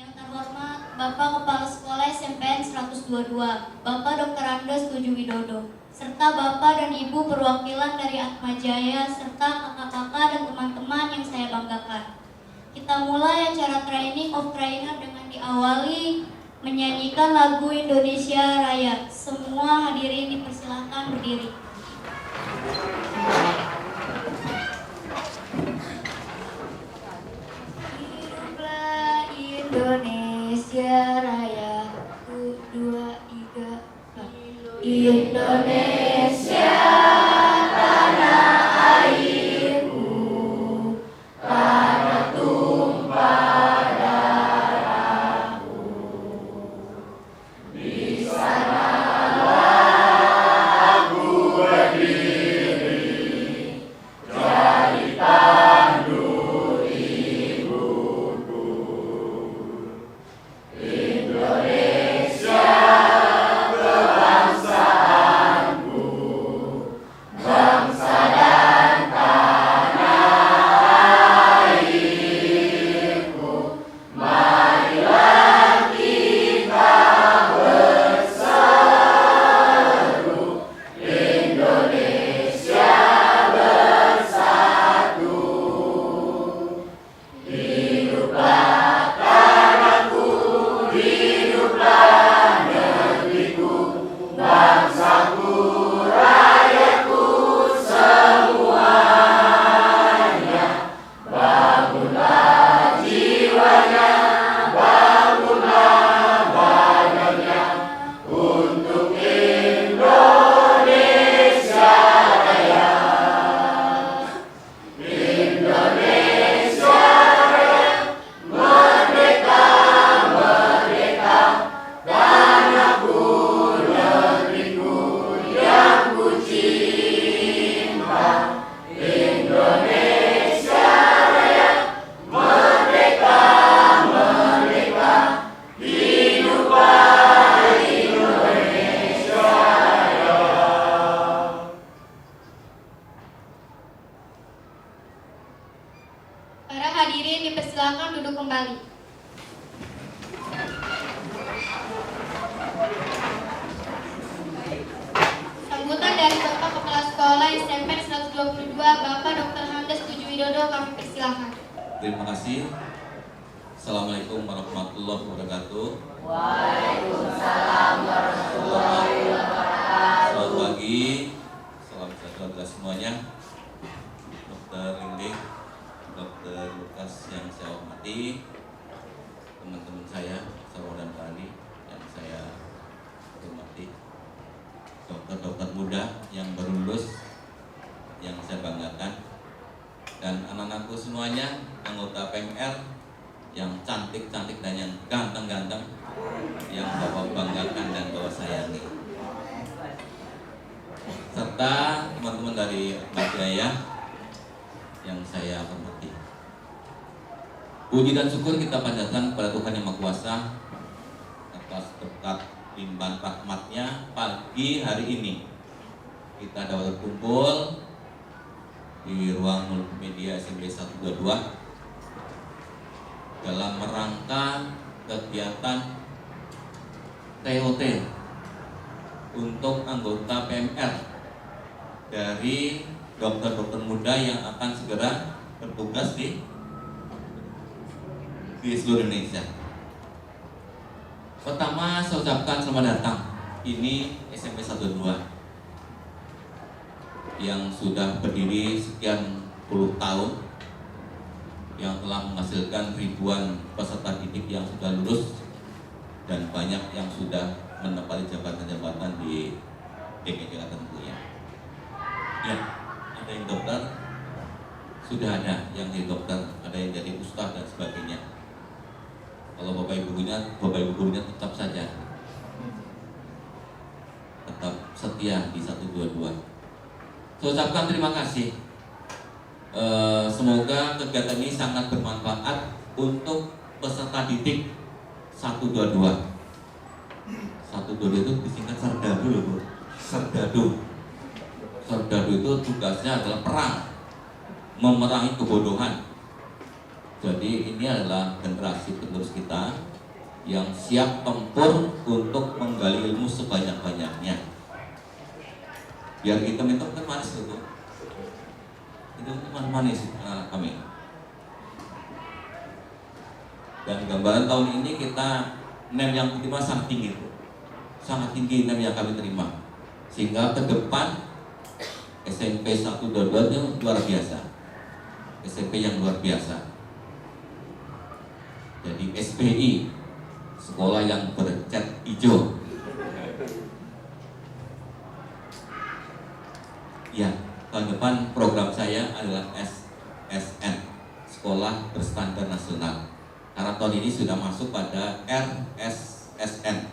Yang terhormat Bapak Kepala Sekolah SMPN 122, Bapak Dr. Andes Tuju Widodo, serta Bapak dan Ibu perwakilan dari Atmajaya, serta kakak-kakak dan teman-teman yang saya banggakan. Kita mulai acara Training of Trainer dengan diawali menyanyikan lagu Indonesia Raya. Semua hadirin dipersilahkan berdiri. Hiduplah Indonesia Raya. 1, 2, 3, 4. Indonesia tanah airku, tanah tumpah darahku. Di sanalah aku berdiri, jadi tandu ibuku. Indonesia kebangsaanku, bangsa dan tanah airku. Marilah kita berseru, Indonesia bersatu. Hiduplah tanahku, hiduplah negeriku, bangsaku, rakyatku semuanya. Bangunlah jiwanya, bangunlah badannya untuk Indonesia Raya. Indonesia Raya, merdeka, merdeka, tanahku, negeriku yang ku cinta. Indonesia Raya, merdeka, merdeka, hiduplah Indonesia Raya. Para hadirin dipersilakan duduk kembali. Sambutan dari Bapak Kepala Sekolah SMP 122, Bapak Dr. Andes Tuju Widodo, kami persilakan. Terima kasih. Assalamualaikum warahmatullahi wabarakatuh. Waalaikumsalam warahmatullahi wabarakatuh. Selamat pagi. Salam sejahtera semuanya. Dr. Linding, Dr. Lukas yang saya hormati, teman-teman saya, saudara dan kali yang saya hormati, dokter-dokter muda yang baru lulus yang saya banggakan, dan anak-anakku semuanya, anggota PMR yang cantik-cantik dan yang ganteng-ganteng, yang Bapak banggakan dan Bapak sayangi, serta teman-teman dari Atmajaya yang saya hormati. Puji dan syukur kita panjatkan kepada Tuhan Yang Maha Kuasa atas berkat limpahan rahmat-Nya pagi hari ini kita dapat berkumpul di ruang multimedia SMP 122 dalam rangka kegiatan TOT untuk anggota PMR dari dokter-dokter muda yang akan segera bertugas di seluruh Indonesia. Pertama, saya ucapkan selamat datang. Ini SMP 122 yang sudah berdiri sekian puluh tahun, yang telah menghasilkan ribuan peserta didik yang sudah lulus dan banyak yang sudah menempati jabatan-jabatan di DKI Jakarta tentunya. Ya, ada yang dokter, sudah ada yang jadi dokter, ada yang jadi ustaz dan sebagainya. Kalau bapak ibu gurunya tetap saja tetap setia di 122. Saya ucapkan terima kasih. Semoga kegiatan ini sangat bermanfaat untuk peserta didik 122. 122 itu disingkat Serdadu loh, Bu. Serdadu. Serdadu itu tugasnya adalah perang, memerangi kebodohan. Jadi ini adalah generasi penerus kita yang siap tempur untuk menggali ilmu sebanyak-banyaknya. Biar kita itu kan manis itu manis anak kami. Dan gambaran tahun ini kita NEM yang diterima sangat tinggi, sangat tinggi NEM yang kami terima, sehingga ke depan SMP 122 itu luar biasa, SMP yang luar biasa. Jadi SPI, sekolah yang bercat hijau. Ya, tahun depan program saya adalah SSN, Sekolah Berstandar Nasional. Karena tahun ini sudah masuk pada RSSN,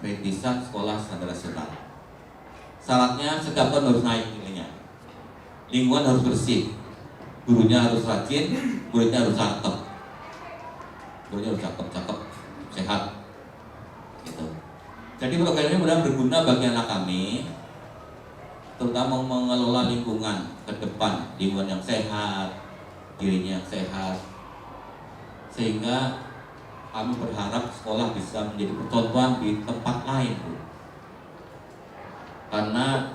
Rintisan Sekolah Standar Nasional. Syaratnya setiap tahun harus naik nilainya. Lingkungan harus bersih, gurunya harus rajin, muridnya harus cakep. Gurunya harus cakep, sehat. Gitu. Jadi program ini mudah berguna bagi anak kami, terutama mengelola lingkungan ke depan, lingkungan yang sehat, dirinya yang sehat, sehingga kami berharap sekolah bisa menjadi percontohan di tempat lain, Bu. Karena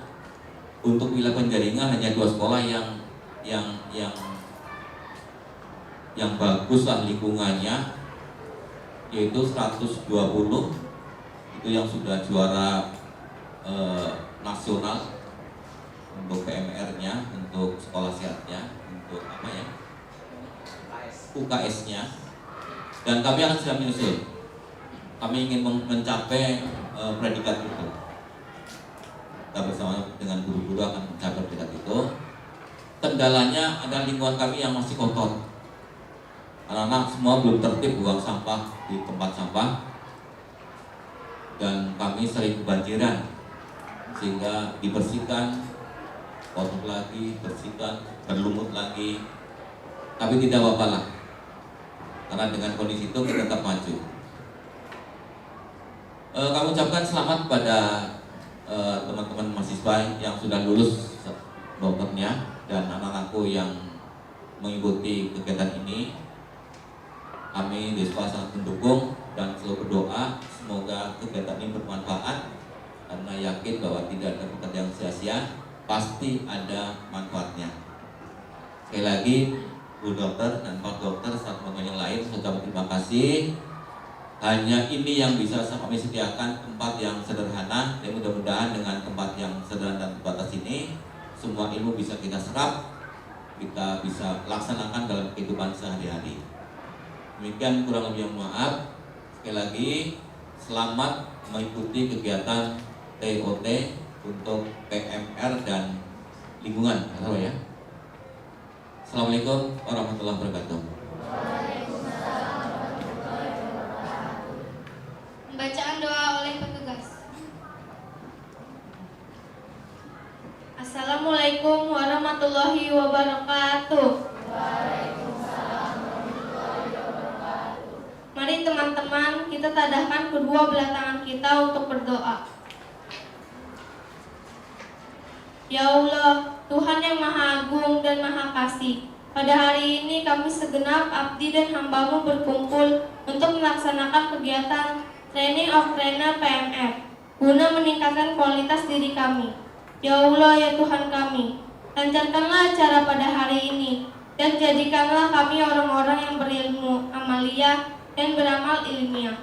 untuk wilayah Penjaringan hanya 2 sekolah yang bagus lah lingkungannya, yaitu 120 itu yang sudah juara nasional untuk PMR-nya, untuk sekolah sehatnya, untuk apa ya, UKS-nya, dan kami akan sedang menyusul. Kami ingin mencapai predikat itu. Kita bersama dengan guru-guru akan mencapai predikat itu. Kendalanya ada lingkungan kami yang masih kotor. Anak-anak semua belum tertib buang sampah di tempat sampah, dan kami sering kebanjiran, sehingga dibersihkan, kotor lagi, bersihkan, berlumut lagi. Tapi tidak apa-apa lah, karena dengan kondisi itu kita tetap maju. Kami ucapkan selamat pada teman-teman mahasiswa yang sudah lulus dokternya dan anak-anakku yang mengikuti kegiatan ini. Kami di sekolah sangat mendukung dan selalu berdoa semoga kegiatan ini bermanfaat, karena yakin bahwa tidak ada pekerjaan yang sia-sia, pasti ada manfaatnya. Sekali lagi, Bu Dokter dan Pak Dokter serta teman-teman yang lain, saya ucapkan terima kasih. Hanya ini yang bisa kami sediakan, tempat yang sederhana, dan mudah-mudahan dengan tempat yang sederhana dan terbatas ini, semua ilmu bisa kita serap, kita bisa laksanakan dalam kehidupan sehari-hari. Demikian kurang lebih maaf. Sekali lagi, selamat mengikuti kegiatan TOT untuk PMR dan lingkungan, ya. Assalamualaikum warahmatullahi wabarakatuh. Pembacaan doa oleh petugas. Assalamualaikum warahmatullahi wabarakatuh. Mari teman-teman, kita tadahkan kedua belah tangan kita untuk berdoa. Ya Allah, Tuhan yang Maha Agung dan Maha Kasih, pada hari ini kami segenap abdi dan hamba-Mu berkumpul untuk melaksanakan kegiatan Training of Trainer PMR, guna meningkatkan kualitas diri kami. Ya Allah, ya Tuhan kami, lancarkanlah acara pada hari ini, dan jadikanlah kami orang-orang yang berilmu, amaliyah, dan beramal ilmiah.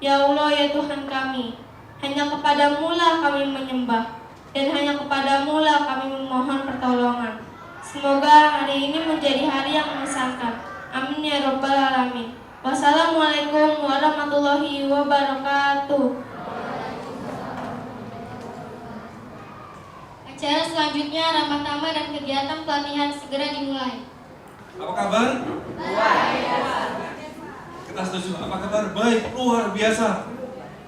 Ya Allah, ya Tuhan kami, hanya kepadamu lah kami menyembah, dan hanya kepadamu lah kami memohon pertolongan. Semoga hari ini menjadi hari yang mengesankan. Amin ya Rabbal Alamin. Wassalamualaikum warahmatullahi wabarakatuh. Acara selanjutnya ramah tamah dan kegiatan pelatihan segera dimulai. Apa kabar? Baik. Kita setuju. Apa kabar? Baik, luar biasa.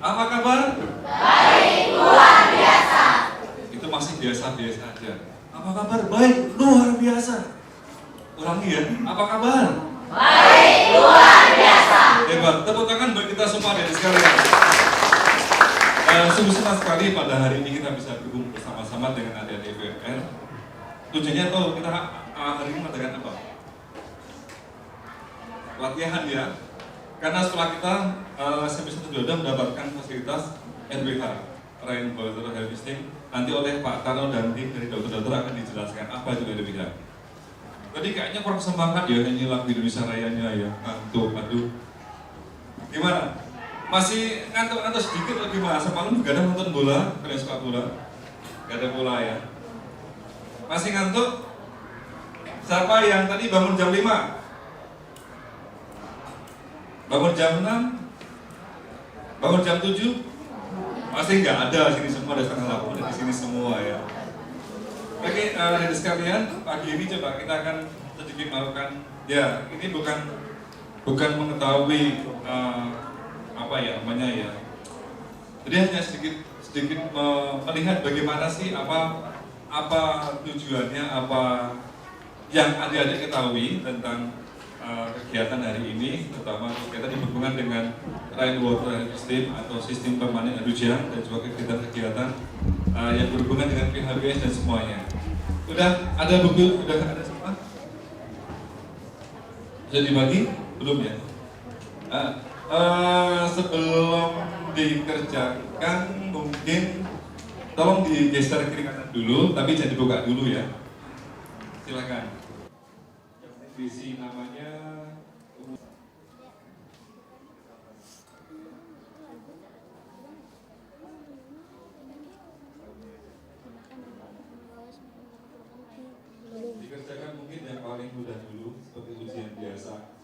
Apa kabar? Baik, luar biasa. Itu masih biasa-biasa aja. Apa kabar? Baik, luar biasa. Ulangi ya. Apa kabar? Baik, luar biasa. Hebat. Tepuk tangan bagi kita semua dari sekalian. Sungguh senang sekali pada hari ini kita bisa berkumpul bersama-sama dengan adik-adik PMR. Tujuannya tahu kita hari ini mengadakan apa? latihan ya. Karena sekolah kita SMP 1 Dodo mendapatkan fasilitas RWH, Rainbow Harvesting. Nanti oleh Pak Tarno dan tim dari dokter-dokter akan dijelaskan apa itu RWH. Tadi kayaknya kurang semangat ya nyanyi lagu Indonesia Rayanya ya, ngantuk, aduh. Gimana? Masih ngantuk-ngantuk sedikit atau gimana? Semalam juga ada nonton bola, kalian suka bola? Gak ada bola ya? Masih ngantuk? Siapa yang tadi bangun jam 5? Bangun jam 6? Bangun jam 7? Masih nggak ada, sini semua ada setengah 8, ada di sini semua ya. Oke, hadirin sekalian, pagi ini coba kita akan sedikit melakukan, ya ini bukan mengetahui apa ya namanya ya. Jadi hanya sedikit melihat bagaimana sih apa tujuannya, apa yang adik-adik ketahui tentang kegiatan hari ini, terutama kegiatan yang berhubungan dengan rainwater harvesting atau sistem permanen air hujan dan juga kegiatan-kegiatan yang berhubungan dengan PHBS dan semuanya. Udah ada buku, udah ada semua? Sudah dibagi? Belum ya? Sebelum dikerjakan mungkin tolong digeser kiri kanan dulu, tapi jangan dibuka dulu ya. Silakan. Visi namanya dikerjakan mungkin yang paling mudah dulu seperti ujian biasa.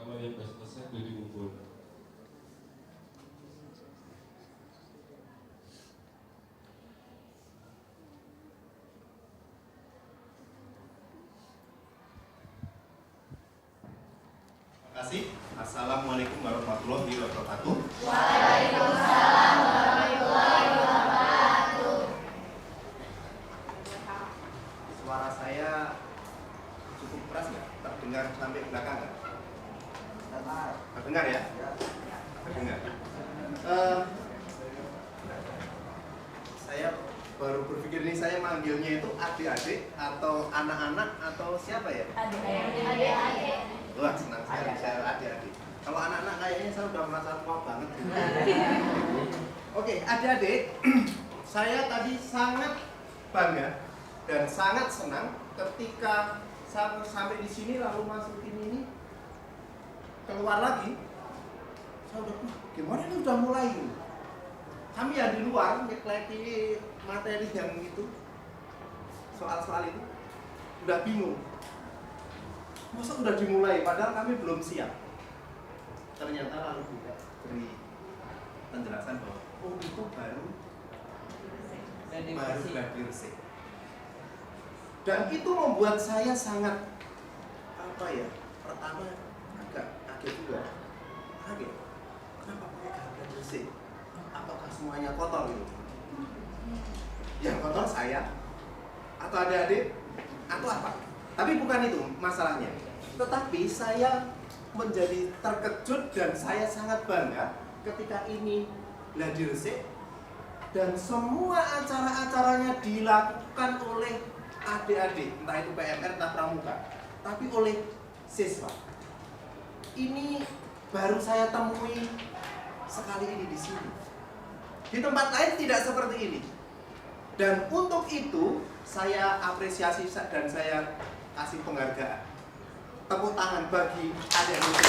Kalau yang sudah selesai boleh dikumpul. Terima kasih. Assalamualaikum warahmatullahi wabarakatuh. Waalaikumsalam warahmatullahi wabarakatuh. Suara saya cukup keras nggak? Terdengar sampai belakang nggak? Terdengar ya? Terdengar. Saya baru berpikir ini saya manggilnya itu adik-adik atau anak-anak atau siapa ya? Adik-adik. Wah, senang sekali saya adik-adik. Kalau anak-anak kayaknya saya udah merasa tua banget. Oke, adik-adik, saya tadi sangat bangga dan sangat senang ketika sampai di sini lalu masukin ini keluar lagi. Saya udah, gimana ini udah mulai ini? Kami yang di luar nyekleki materi yang itu, soal-soal itu, udah bingung. Masa udah dimulai, padahal kami belum siap. Ternyata lalu juga beri penjelasan bahwa oh itu baru gladi resik. Dan itu membuat saya sangat pertama agak kaget juga. Kaget. Kenapa pakai gladi resik? Apakah semuanya kotor gitu? Yang kotor saya atau adik-adik atau apa? Tapi bukan itu masalahnya. Tetapi saya menjadi terkejut dan saya sangat bangga ketika ini gladi resik dan semua acara-acaranya dilakukan oleh adik-adik, entah itu PMR, entah pramuka, tapi oleh siswa. Ini baru saya temui sekali ini di sini. Di tempat lain tidak seperti ini. Dan untuk itu saya apresiasi dan saya kasih penghargaan. Tepuk tangan bagi adik-adik.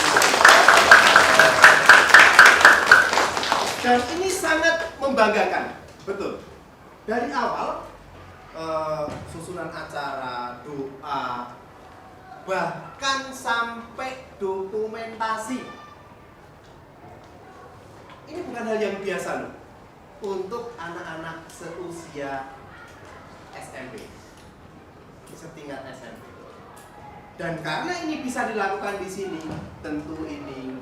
Dan ini sangat membanggakan, betul. Dari awal susunan acara, doa, bahkan sampai dokumentasi Ini bukan hal yang biasa loh untuk anak-anak seusia SMP, setingkat SMP. Dan karena ini bisa dilakukan di sini, tentu ini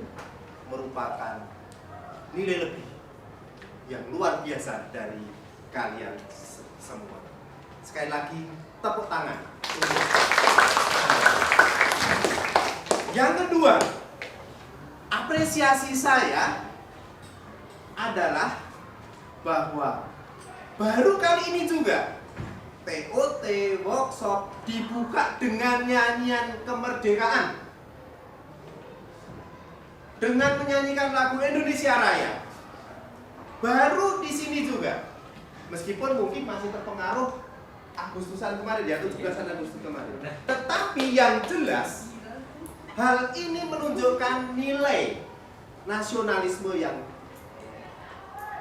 merupakan nilai lebih yang luar biasa dari kalian semua. Sekali lagi, tepuk tangan. Yang kedua, apresiasi saya adalah bahwa baru kali ini juga TOT workshop dibuka dengan nyanyian kemerdekaan, dengan menyanyikan lagu Indonesia Raya. Baru di sini juga, meskipun mungkin masih terpengaruh Agustusan kemarin ya, 17 Agustus kemarin. Tetapi yang jelas, hal ini menunjukkan nilai nasionalisme yang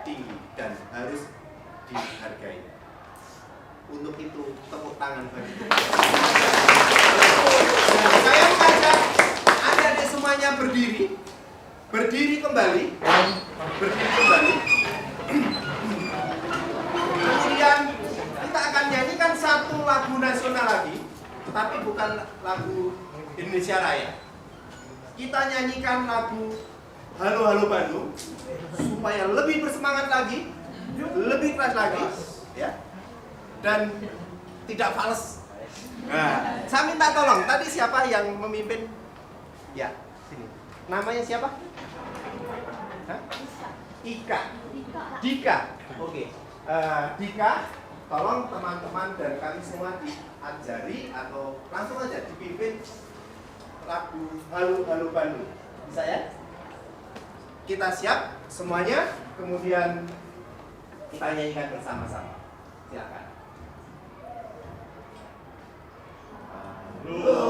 tinggi dan harus dihargai. Untuk itu, tepuk tangan bagi saya mengajak adik-adik semuanya berdiri kembali, kemudian kita akan nyanyikan satu lagu nasional lagi, tetapi bukan lagu Indonesia Raya. Kita nyanyikan lagu Halo Halo Bandung supaya lebih bersemangat lagi, lebih keras lagi, ya, dan tidak fals. Nah, saya minta tolong, tadi siapa yang memimpin? Ya, sini. Namanya siapa? Hah? Dika. Oke. Dika, tolong teman-teman dan kami semua diajari atau langsung aja dipimpin lagu Halo Halo Bandung. Bisa ya? Kita siap semuanya, kemudian kita nyanyikan bersama-sama. Silakan. Halo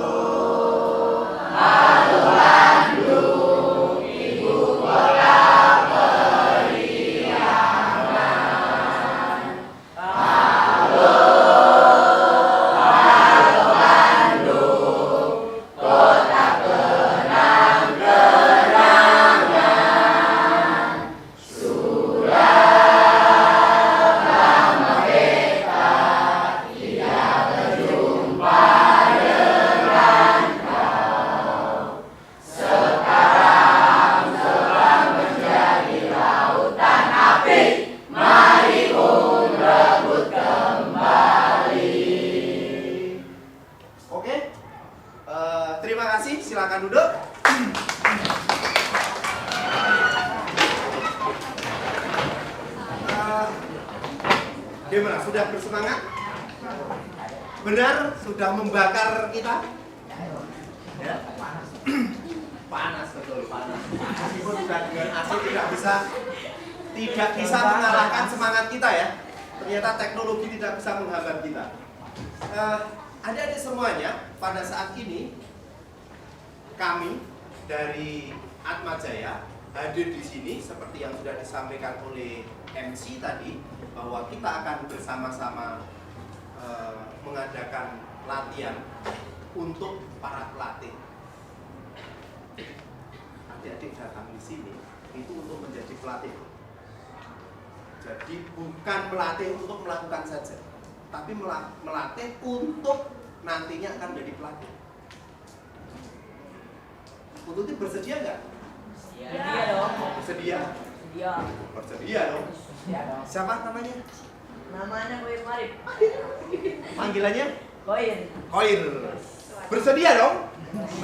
Bandung, ibu kota periangan. Halo Bandung, kota kenang-kenangan. Sudah lama kita tidak berjumpa dengan kau. Sekarang telah menjadi lautan api, mari pun rebut kembali. Oke, terima kasih. Silakan duduk. Gimana? Sudah bersemangat? Benar? Sudah membakar kita? Ya? Panas betul, panas. Meskipun sudah dengan AC tidak bisa mengalahkan semangat kita ya. Ternyata teknologi tidak bisa menghambat kita. Adik-adik semuanya, pada saat ini kami dari Atma Jaya hadir di sini seperti yang sudah disampaikan oleh MC tadi, bahwa kita akan bersama-sama mengadakan latihan untuk para pelatih. Adik-adik datang di sini itu untuk menjadi pelatih. Jadi bukan melatih untuk melakukan saja, tapi melatih untuk nantinya akan menjadi pelatih. Untuk itu bersedia nggak? Iya dong. Bersedia? Iya. Bersedia dong. Siapa namanya? Namanya Koir Marif. Panggilannya? Koir. Koir. Bersedia dong?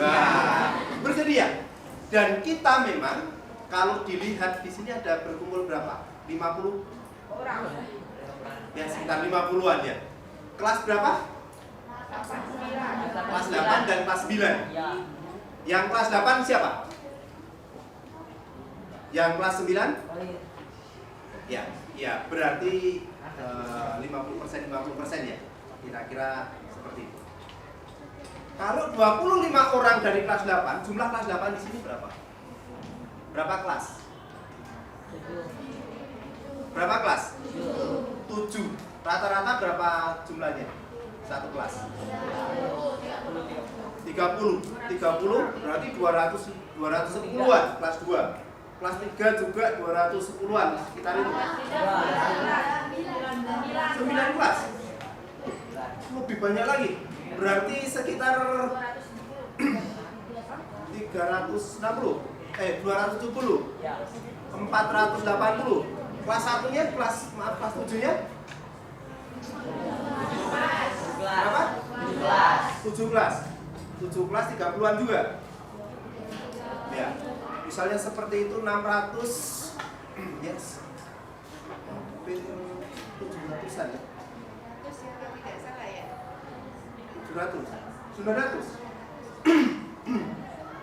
Nah, bersedia. Dan kita memang kalau dilihat di sini ada berkumpul berapa? 50 Orang. ya, sekitar 50-an ya. Kelas berapa? Kelas 8 dan kelas 9. Iya. Yang kelas 8 siapa? Yang kelas 9? Koir. Ya, berarti 50% ya. Kira-kira seperti itu. Kalau 25 orang dari kelas 8, jumlah kelas 8 di sini berapa? Berapa kelas? Berapa kelas? 7. Rata-rata berapa jumlahnya? Satu kelas? 30 berarti 210-an kelas 2. Kelas 3 juga 210-an, sekitar itu. 9 kelas. Lebih banyak lagi. Berarti sekitar 270. 480. Kelas 1-nya, kelas 7-nya? Berapa? 7 kelas. 7 kelas 30-an juga. Ya. Misalnya seperti itu 600. Yes. Hampir 700-an ya. 900.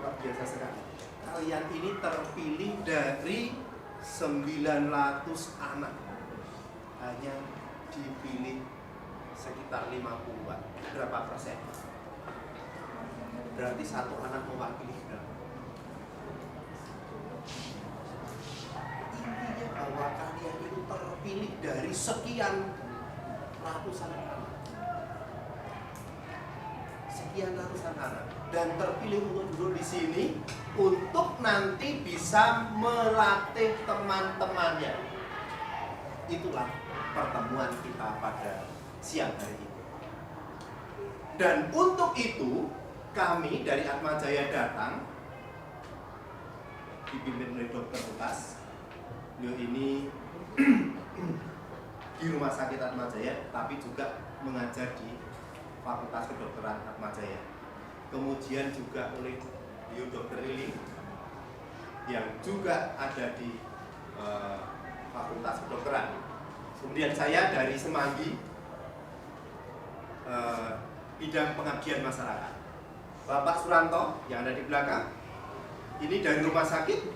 Luar biasa sekali. Kalian ini terpilih dari 900 anak. Hanya dipilih sekitar 50-an. Berapa persen? Berarti satu anak mewakili berapa? Intinya bahwa kalian itu terpilih dari sekian ratusan anak. Sekian ratusan anak. Dan terpilih untuk duduk di sini untuk nanti bisa melatih teman-temannya. Itulah pertemuan kita pada siang hari ini. Dan untuk itu kami dari Atma Jaya datang, dipimpin oleh Dr. Lukas. Beliau ini di Rumah Sakit Atma Jaya, tapi juga mengajar di Fakultas Kedokteran Atma Jaya. Kemudian juga oleh beliau Dr. Lili yang juga ada di Fakultas Kedokteran. Kemudian saya dari Semanggi, bidang pengabdian masyarakat. Bapak Suranto yang ada di belakang, ini dari Rumah Sakit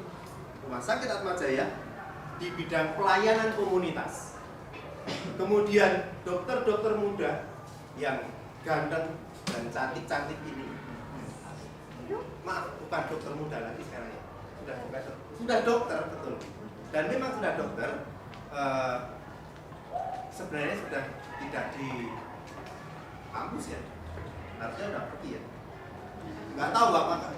Atma Jaya di bidang pelayanan komunitas. Kemudian dokter-dokter muda yang ganteng dan cantik-cantik ini, maaf, bukan dokter muda lagi sekarang ya, sudah dokter betul, dan memang sudah dokter. Sebenarnya sudah tidak di kampus ya, harusnya udah pergi ya. Nggak tahu Bapak,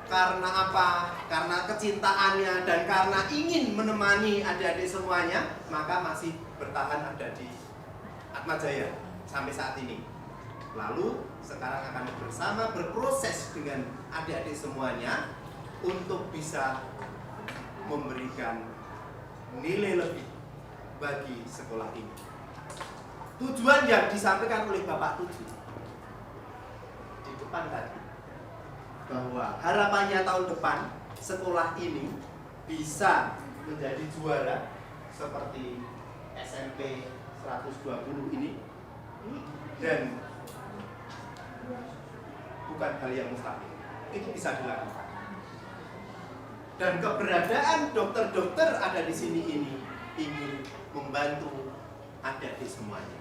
karena apa? Karena kecintaannya dan karena ingin menemani adik-adik semuanya, maka masih bertahan ada di Atma Jaya sampai saat ini. Lalu sekarang akan bersama berproses dengan adik-adik semuanya untuk bisa memberikan nilai lebih bagi sekolah ini. Tujuan yang disampaikan oleh Bapak Tuju di depan tadi, bahwa harapannya tahun depan sekolah ini bisa menjadi juara seperti SMP 120 ini, dan bukan hal yang mustahil, itu bisa dilakukan. Dan keberadaan dokter-dokter ada di sini ini ingin membantu adik-adik semuanya.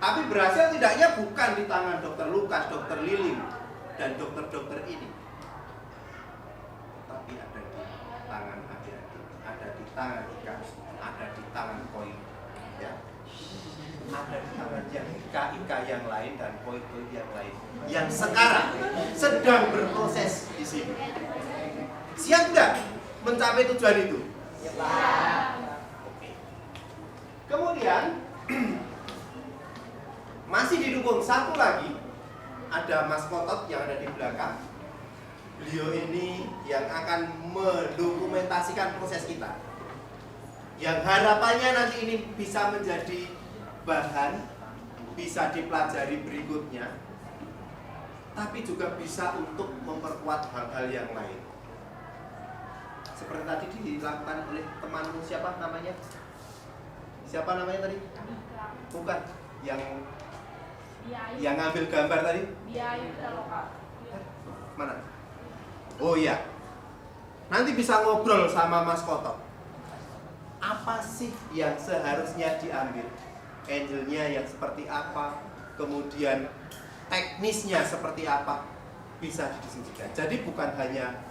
Tapi berhasil tidaknya bukan di tangan Dokter Lukas, Dokter Liling, dan dokter-dokter ini, tapi ada di tangan adik-adik, ada di tangan Ika, ada di tangan Koi, ya, ada di tangan yang Ika yang lain dan Koi yang lain, yang sekarang sedang berproses di sini. Siap nggak mencapai tujuan itu? Oke. Kemudian masih didukung satu lagi, ada Mas Kotot yang ada di belakang. Beliau ini yang akan mendokumentasikan proses kita, yang harapannya nanti ini bisa menjadi bahan, bisa dipelajari berikutnya, tapi juga bisa untuk memperkuat hal-hal yang lain. Seperti tadi dilakukan oleh temanmu, siapa namanya? Siapa namanya tadi? Bukan, yang ngambil gambar tadi? Mana? Oh iya. Nanti bisa ngobrol sama Mas Kotok. Apa sih yang seharusnya diambil? Angelnya yang seperti apa? Kemudian teknisnya seperti apa? Bisa didiskusikan. Jadi bukan hanya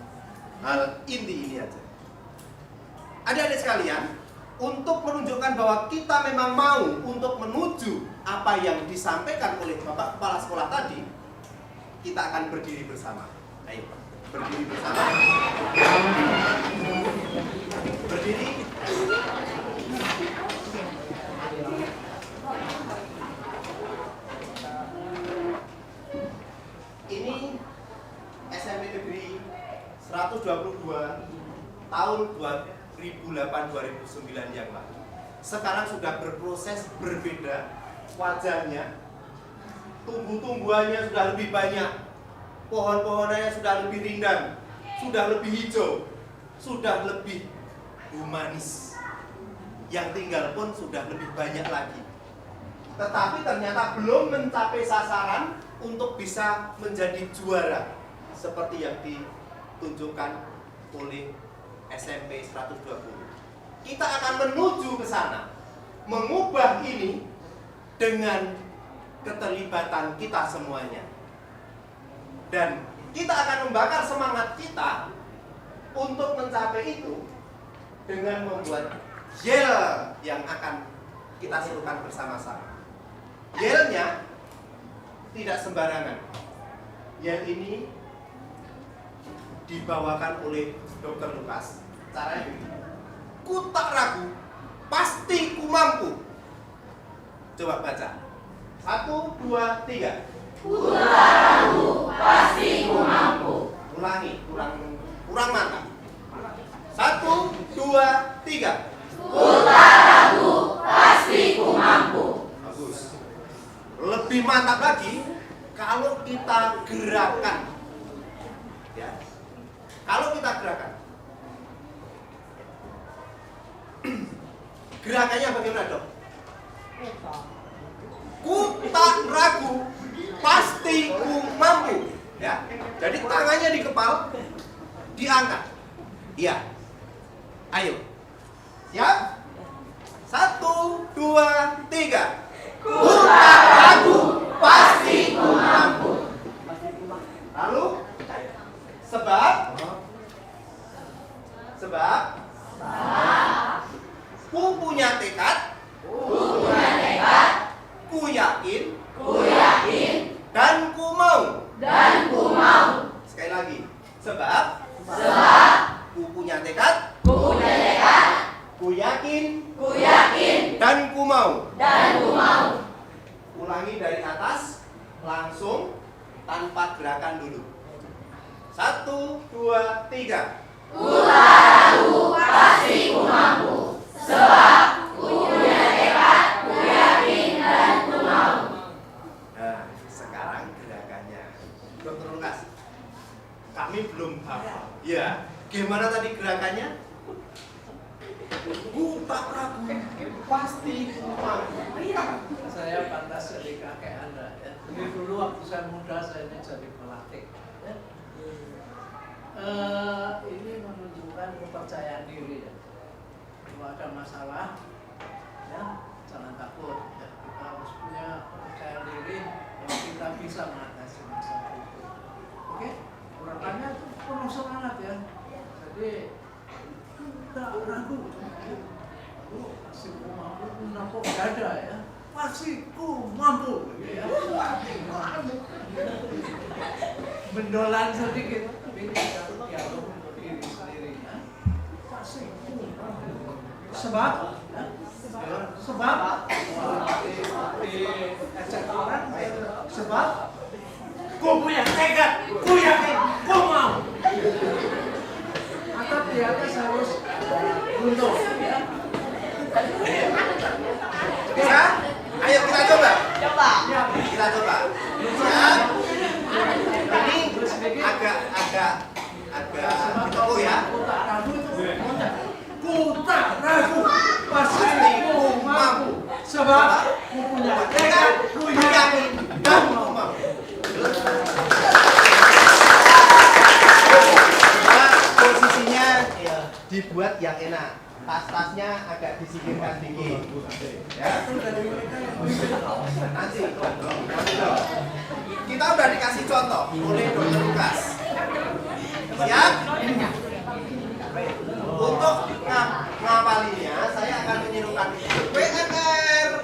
hal inti ini aja. Adik-adik sekalian, untuk menunjukkan bahwa kita memang mau untuk menuju apa yang disampaikan oleh Bapak Kepala Sekolah tadi, kita akan berdiri bersama. Ayo, berdiri bersama. tahun 2008-2009 yang lalu. Sekarang sudah berproses berbeda wajahnya, tumbuh-tumbuhannya sudah lebih banyak, pohon-pohonannya sudah lebih rindang, sudah lebih hijau, sudah lebih humanis. Yang tinggal pun sudah lebih banyak lagi. Tetapi ternyata belum mencapai sasaran untuk bisa menjadi juara seperti yang ditunjukkan oleh SMP 120. Kita akan menuju ke sana, mengubah ini dengan keterlibatan kita semuanya. Dan kita akan membakar semangat kita untuk mencapai itu dengan membuat yel yang akan kita serukan bersama-sama. Yelnya tidak sembarangan. Yel ini dibawakan oleh Dr. Lukas. Caranya begini. Ku tak ragu, pasti ku mampu. Coba baca. 1, 2, 3. Ku tak ragu, pasti ku mampu. Ulangi, kurang mantap. 1, 2, 3. Ku tak ragu, pasti ku mampu. Bagus. Lebih mantap lagi kalau kita gerakan. Ya. Kalau kita gerakan. Gerakannya bagaimana, Dok? Ku tak ragu, pasti ku mampu. Ya. Jadi tangannya di kepala, diangkat. Iya. Ayo. Siap? 1, 2, 3. Ku tak ragu, pasti ku mampu. Lalu sebab ku punya tekad, ku yakin, dan ku mau. Sekali lagi. Sebab ku punya tekad, ku yakin, dan ku mau. Ulangi dari atas, langsung tanpa gerakan dulu. 1, 2, 3. Ku tak ragu, pasti ku mampu. Sebab ku punya tekad, ku yakin, dan ku mau. Nah, sekarang gerakannya. Dr. Lukas, kami belum hafal. Ya, gimana tadi gerakannya? Ku tak ragu, pasti ku mampu. Saya pantas jadi kakek Anda ya. Jadi dulu waktu saya muda saya ini jadi pelatih ya. Ini menunjukkan kepercayaan diri ya. Kalau ada masalah ya jangan takut ya. Kita harus punya kepercayaan diri bahwa kita bisa mengatasi masalah itu. Oke? Gerakannya itu penuh semangat ya. Jadi tidak ragu. Lalu pasti ku mampu menepuk dada ya. Pasti ku mampu ya. Mendolan sedikit tapi tidak dialog untuk diri sendiri ya. Pasti ku mampu. Sebab ya. Sebab di ecek orang sebab ku punya tekad, ku yakin, ku mau. Atau di atas harus buntung ya. Bisa? Ayo kita coba. Coba. Kita coba. Siap? Ini agak oh ya. Ku tak ragu, pasti ku mampu. Sebab ku punya tekad, ku yakin, dan ku mampu. Posisinya dibuat yang enak. Tas-tasnya agak disingkirkan dikit. Ya. Nanti dong. Kita udah dikasih contoh oleh Dr. Lukas. Siap? Untuk ngapalinya, saya akan menyerukan WMR.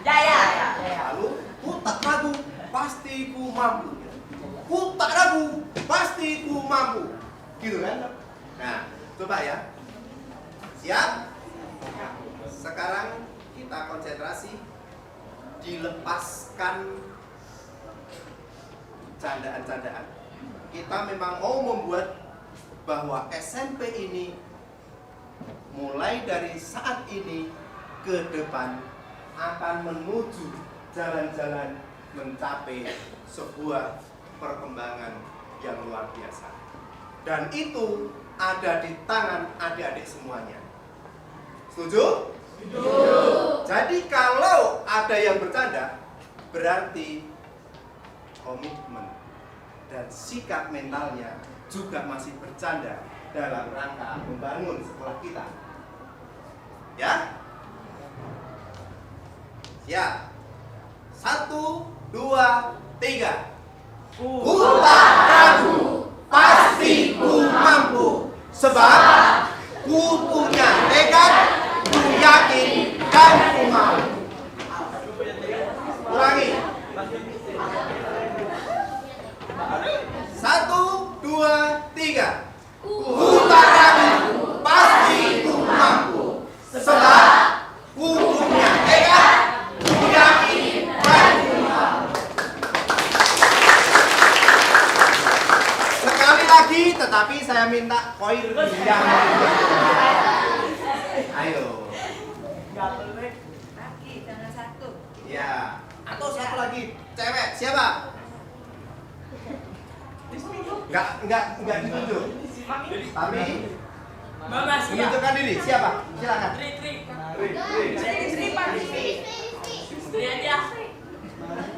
Jaya. Lalu, ku tak ragu, pasti ku mampu. Ku tak ragu, pasti ku mampu. Gitu kan? Nah, coba ya. Siap? Sekarang kita konsentrasi, dilepaskan candaan-candaan. Kita memang mau membuat bahwa SMP ini mulai dari saat ini ke depan akan menuju jalan-jalan mencapai sebuah perkembangan yang luar biasa. Dan itu ada di tangan adik-adik semuanya. Setuju? Setuju. Jadi kalau ada yang bercanda, berarti komitmen dan sikap mentalnya juga masih bercanda dalam rangka membangun sekolah kita. Ya? Ya. 1, 2, 3. Ku tak ragu, pasti ku mampu, sebab ku punya tekad, ku yakin, dan ku mau. Ulangi. 1, 2, 3. Ku tak ragu, pasti ku mampu, sebab ku punya tekad, ku yakin, dan ku mau. Sekali lagi, tetapi saya minta koir yang ayo. Laki, jangan satu. Ya. Atau satu lagi, cewek, siapa? Enggak ditunjuk. Tapi menunjukkan diri, siapa? Silakan.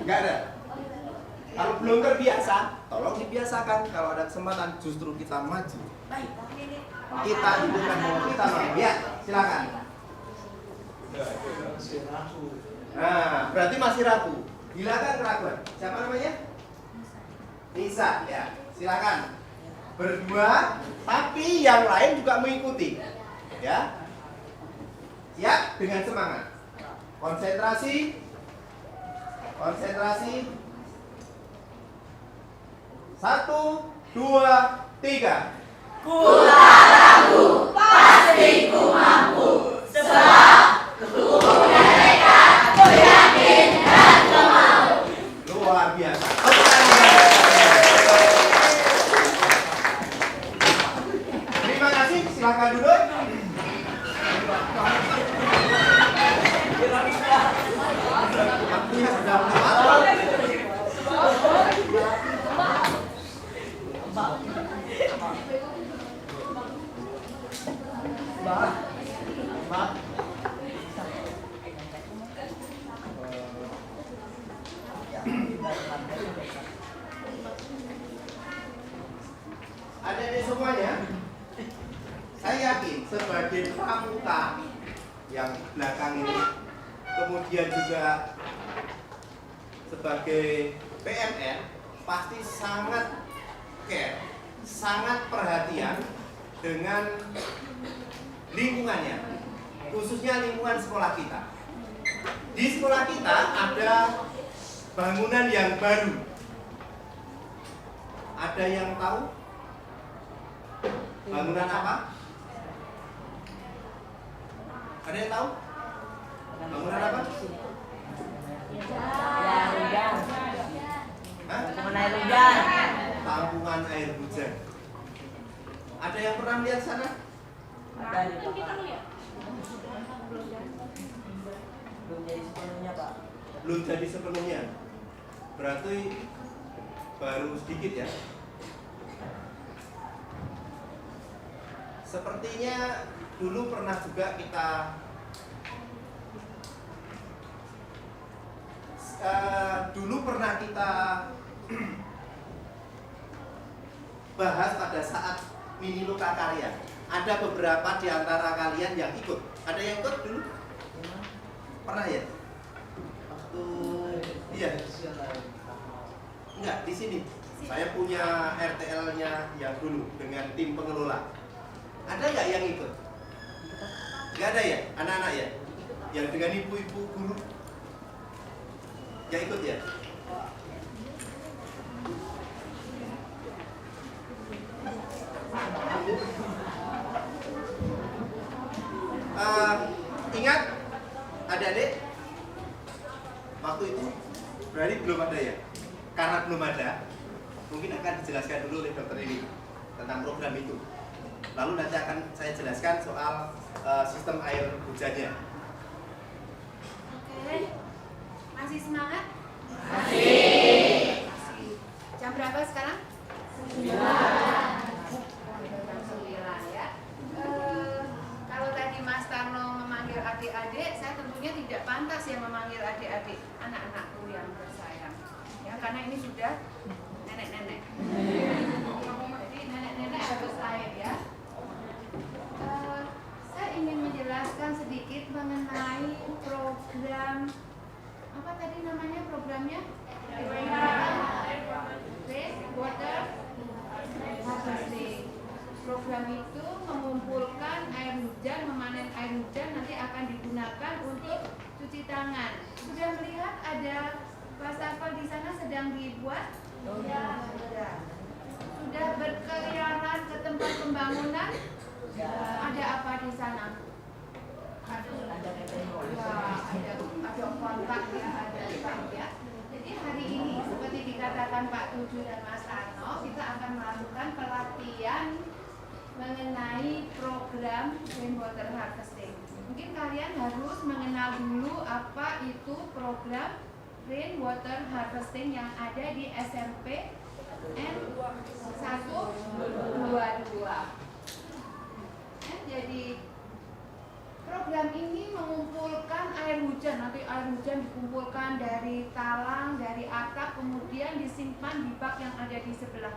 Enggak ada. Kalau belum terbiasa, tolong dibiasakan. Kalau ada kesempatan, justru kita maju. Kita tunjukkan bahwa kita mau. Ya, silakan. Nah, berarti masih ragu. Hilangkan keraguan. Siapa namanya? Nisa, ya. Silakan. Berdua, tapi yang lain juga mengikuti. Ya. Siap dengan semangat. Konsentrasi. Konsentrasi. 1, 2, 3. Ku tak ragu, pasti ku mampu, sebab ku punya tekad, ku yakin, dan ku mau. Luar biasa. Terima kasih, silakan duduk. Waktunya sudah lewat. Adik-adik semuanya, saya yakin sebagai pramuka yang belakang ini, kemudian juga sebagai PNN, pasti sangat care, sangat perhatian dengan lingkungannya, khususnya lingkungan sekolah kita. Di sekolah kita ada bangunan yang baru. Ada yang tahu? Bangunan apa? Ada yang tahu? Bangunan apa? Hah? Tampungan air hujan. Ada yang pernah lihat sana? Belum jadi sepenuhnya. Berarti baru sedikit ya. Sepertinya dulu pernah juga kita bahas pada saat mini loka karya. Ada beberapa di antara kalian yang ikut. Ada yang ikut dulu? Pernah ya? Waktu iya. Enggak, di sini. Saya punya RTL-nya yang dulu dengan tim pengelola. Ada nggak yang ikut? Nggak ada ya? Anak-anak ya? Yang dengan ibu-ibu guru? Nggak ikut ya? Ingat adik-adik, waktu itu berarti belum ada ya? Karena belum ada, mungkin akan dijelaskan dulu oleh dokter ini tentang program itu. Lalu nanti akan saya jelaskan soal sistem air hujannya. Oke, masih semangat? Masih. Jam berapa sekarang? 9. Jam 9 ya. Kalau tadi Mas Tarno memanggil adik-adik, saya tentunya tidak pantas ya memanggil adik-adik, anak-anakku yang tersayang. Ya, karena ini sudah nenek-nenek. Jadi nenek-nenek harus lain ya. Saya ingin menjelaskan sedikit mengenai program apa tadi namanya programnya? Water Harvesting. Program itu mengumpulkan air hujan, memanen air hujan nanti akan digunakan untuk cuci tangan. Sudah melihat ada wastafel di sana sedang dibuat? Ya, sudah. Sudah berkeliaran ke tempat pembangunan? Ada apa di sana? Ada kontak ya, ada bank ya. Jadi hari ini seperti dikatakan Pak Tuju dan Mas Tarno, kita akan melakukan pelatihan mengenai program rainwater harvesting. Mungkin kalian harus mengenal dulu apa itu program rainwater harvesting yang ada di SMP N122. Jadi program ini mengumpulkan air hujan. Nanti air hujan dikumpulkan dari talang, dari atap, kemudian disimpan di bak yang ada di sebelah.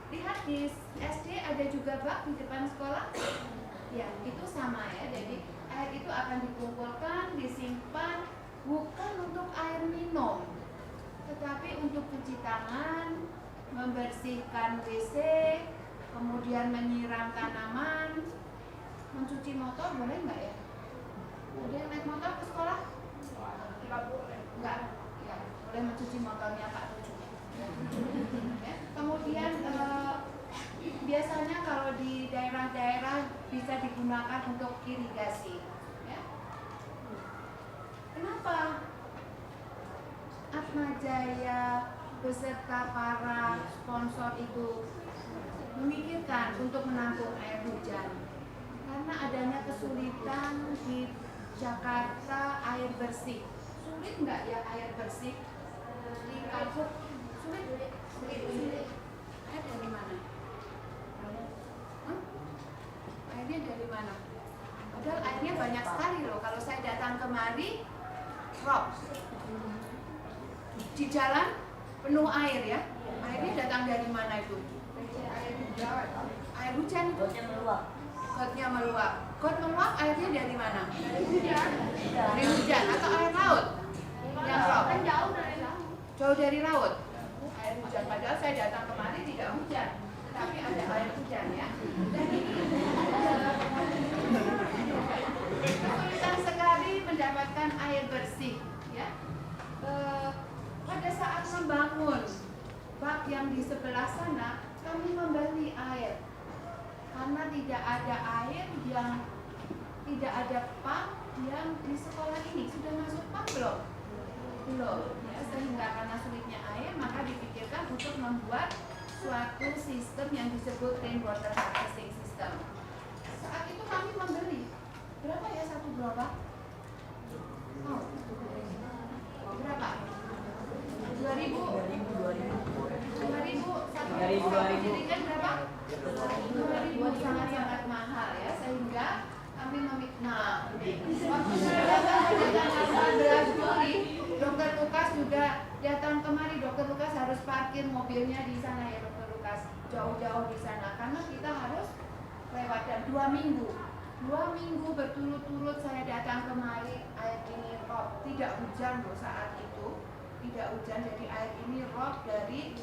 Lihat di SD ada juga bak di depan sekolah. Ya, itu sama ya. Jadi air itu akan dikumpulkan, disimpan bukan untuk air minum, tetapi untuk cuci tangan, membersihkan WC, kemudian menyiram tanaman, mencuci motor boleh nggak ya? Ada yang naik motor ke sekolah? Nggak boleh. Nggak. Ya, boleh mencuci motornya Pak Tuju. Ya. Kemudian biasanya kalau di daerah-daerah bisa digunakan untuk irigasi. Ya. Kenapa Atma Jaya beserta para sponsor itu memikirkan untuk menampung air hujan? Karena adanya kesulitan di Jakarta air bersih. Sulit nggak ya air bersih di Kalkut? Sulit. Air dari mana? Airnya dari mana? Padahal airnya banyak sekali loh. Kalau saya datang kemari, rob. Di jalan penuh air ya. Airnya datang dari mana itu? Air hujan itu. Gotnya meluap. Got meluap airnya dari mana? Dari hujan atau air laut? Yang rob. Jauh dari laut. Jauh dari laut. Air hujan. Padahal saya datang kemari tidak hujan, tapi ada air hujan ya. Dan ini kesulitan sekali mendapatkan air bersih ya. Pada saat membangun bak yang di sebelah sana, kami membeli air. Karena tidak ada air yang tidak ada pump yang di sekolah ini. Sudah masuk pump belum? Belum. Ya, sehingga karena sulitnya air, maka dipikirkan untuk membuat suatu sistem yang disebut rainwater harvesting system. Saat itu kami membeli berapa ya satu gerobak? Oh, berapa? 2.000 satu gerobak jadikan berapa? 2.000, sangat-sangat mahal ya, sehingga kami nah waktu saya datang pada tanggal 11 Juli, Dr. Lukas juga datang kemari. Dr. Lukas harus parkir mobilnya di sana ya Dr. Lukas, jauh-jauh di sana karena kita harus lewat. Dan 2 minggu berturut-turut saya datang kemari, air ini rob, tidak hujan loh saat itu, tidak hujan, jadi air ini rob dari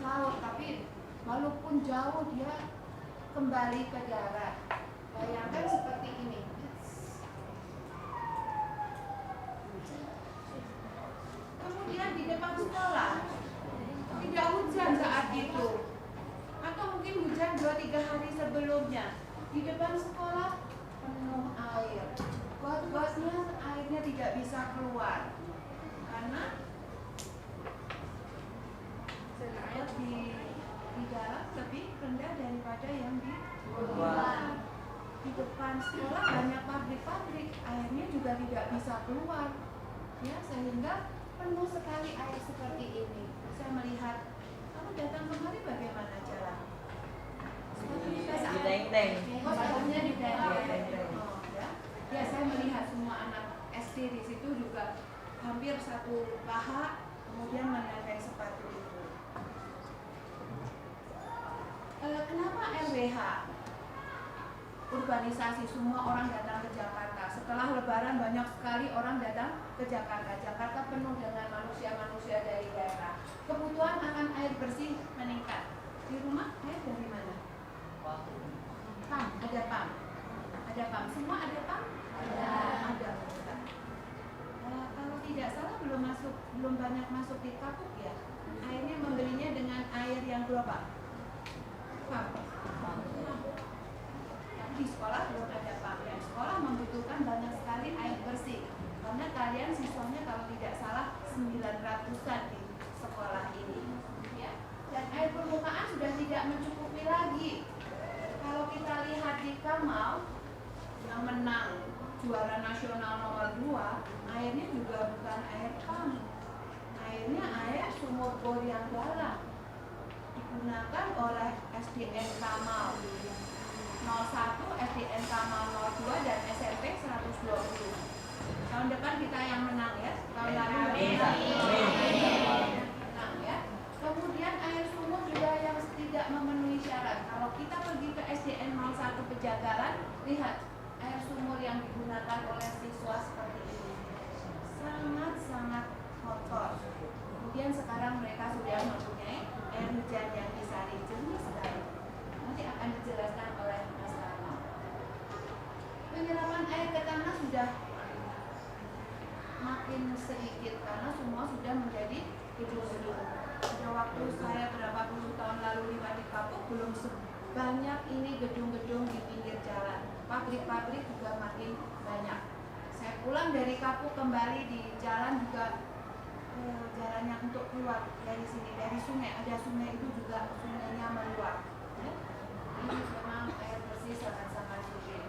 laut, tapi walaupun jauh dia kembali ke darat. Bayangkan seperti ini. Kemudian di depan sekolah tidak hujan saat itu, atau mungkin hujan 2-3 hari sebelumnya. Di depan sekolah penuh air. Got-gotnya airnya tidak bisa keluar karena air di dalam lebih rendah daripada yang di Di depan sekolah banyak pabrik-pabrik, airnya juga tidak bisa keluar, ya, sehingga penuh sekali air seperti ini. Saya melihat, kamu datang kemari bagaimana jalan? Jalannya di deng-deng. Oh, ya. Ya, saya melihat semua anak SD di situ juga hampir satu paha, kemudian memakai sepatu itu. Kenapa RWH? Urbanisasi, semua orang datang ke Jakarta. Setelah Lebaran banyak sekali orang datang ke Jakarta. Jakarta penuh dengan manusia-manusia dari daerah. Kebutuhan akan air bersih meningkat. Di rumah air dari mana? PAM, ada PAM. Ada PAM. Semua ada PAM? Ada. Kalau tidak salah belum banyak masuk di kapuk ya. Airnya membelinya dengan air yang global. PAM. Di sekolah belum ada PAM ya. Sekolah membutuhkan banyak sekali air bersih karena kalian siswanya kalau tidak salah 900-an di sekolah ini ya. Dan air permukaan sudah tidak mencukupi lagi. Kalau kita lihat di Kamal yang menang juara nasional nomor 2, airnya juga bukan air PAM, airnya air sumur bor yang dalam, digunakan oleh SDN Kamal 01, SDN Kamal 02, dan SMP 120. Tahun depan kita yang menang ya. Tahun lalu menang ya. Kemudian air sumur juga yang tidak memenuhi syarat. Kalau kita pergi ke SDN 01 Pejagalan, lihat air sumur yang digunakan oleh siswa seperti ini. Sangat-sangat kotor. Kemudian sekarang mereka sudah mempunyai air hujan yang disaring jernih sekali. Nanti akan dijelaskan oleh Mas Rama. Penyerapan air ke tanah sudah makin sedikit karena semua sudah menjadi gedung-gedung. Pada waktu saya berapa puluh tahun lalu lewat di Kapuk, belum sebanyak ini gedung-gedung di pinggir jalan. Pabrik-pabrik juga makin banyak. Saya pulang dari Kapuk kembali di jalan juga jalannya untuk keluar dari sini, dari sungai. Ada sungai itu juga sungainya meluap. Ya. Ini memang air bersih sangat-sangat sulit.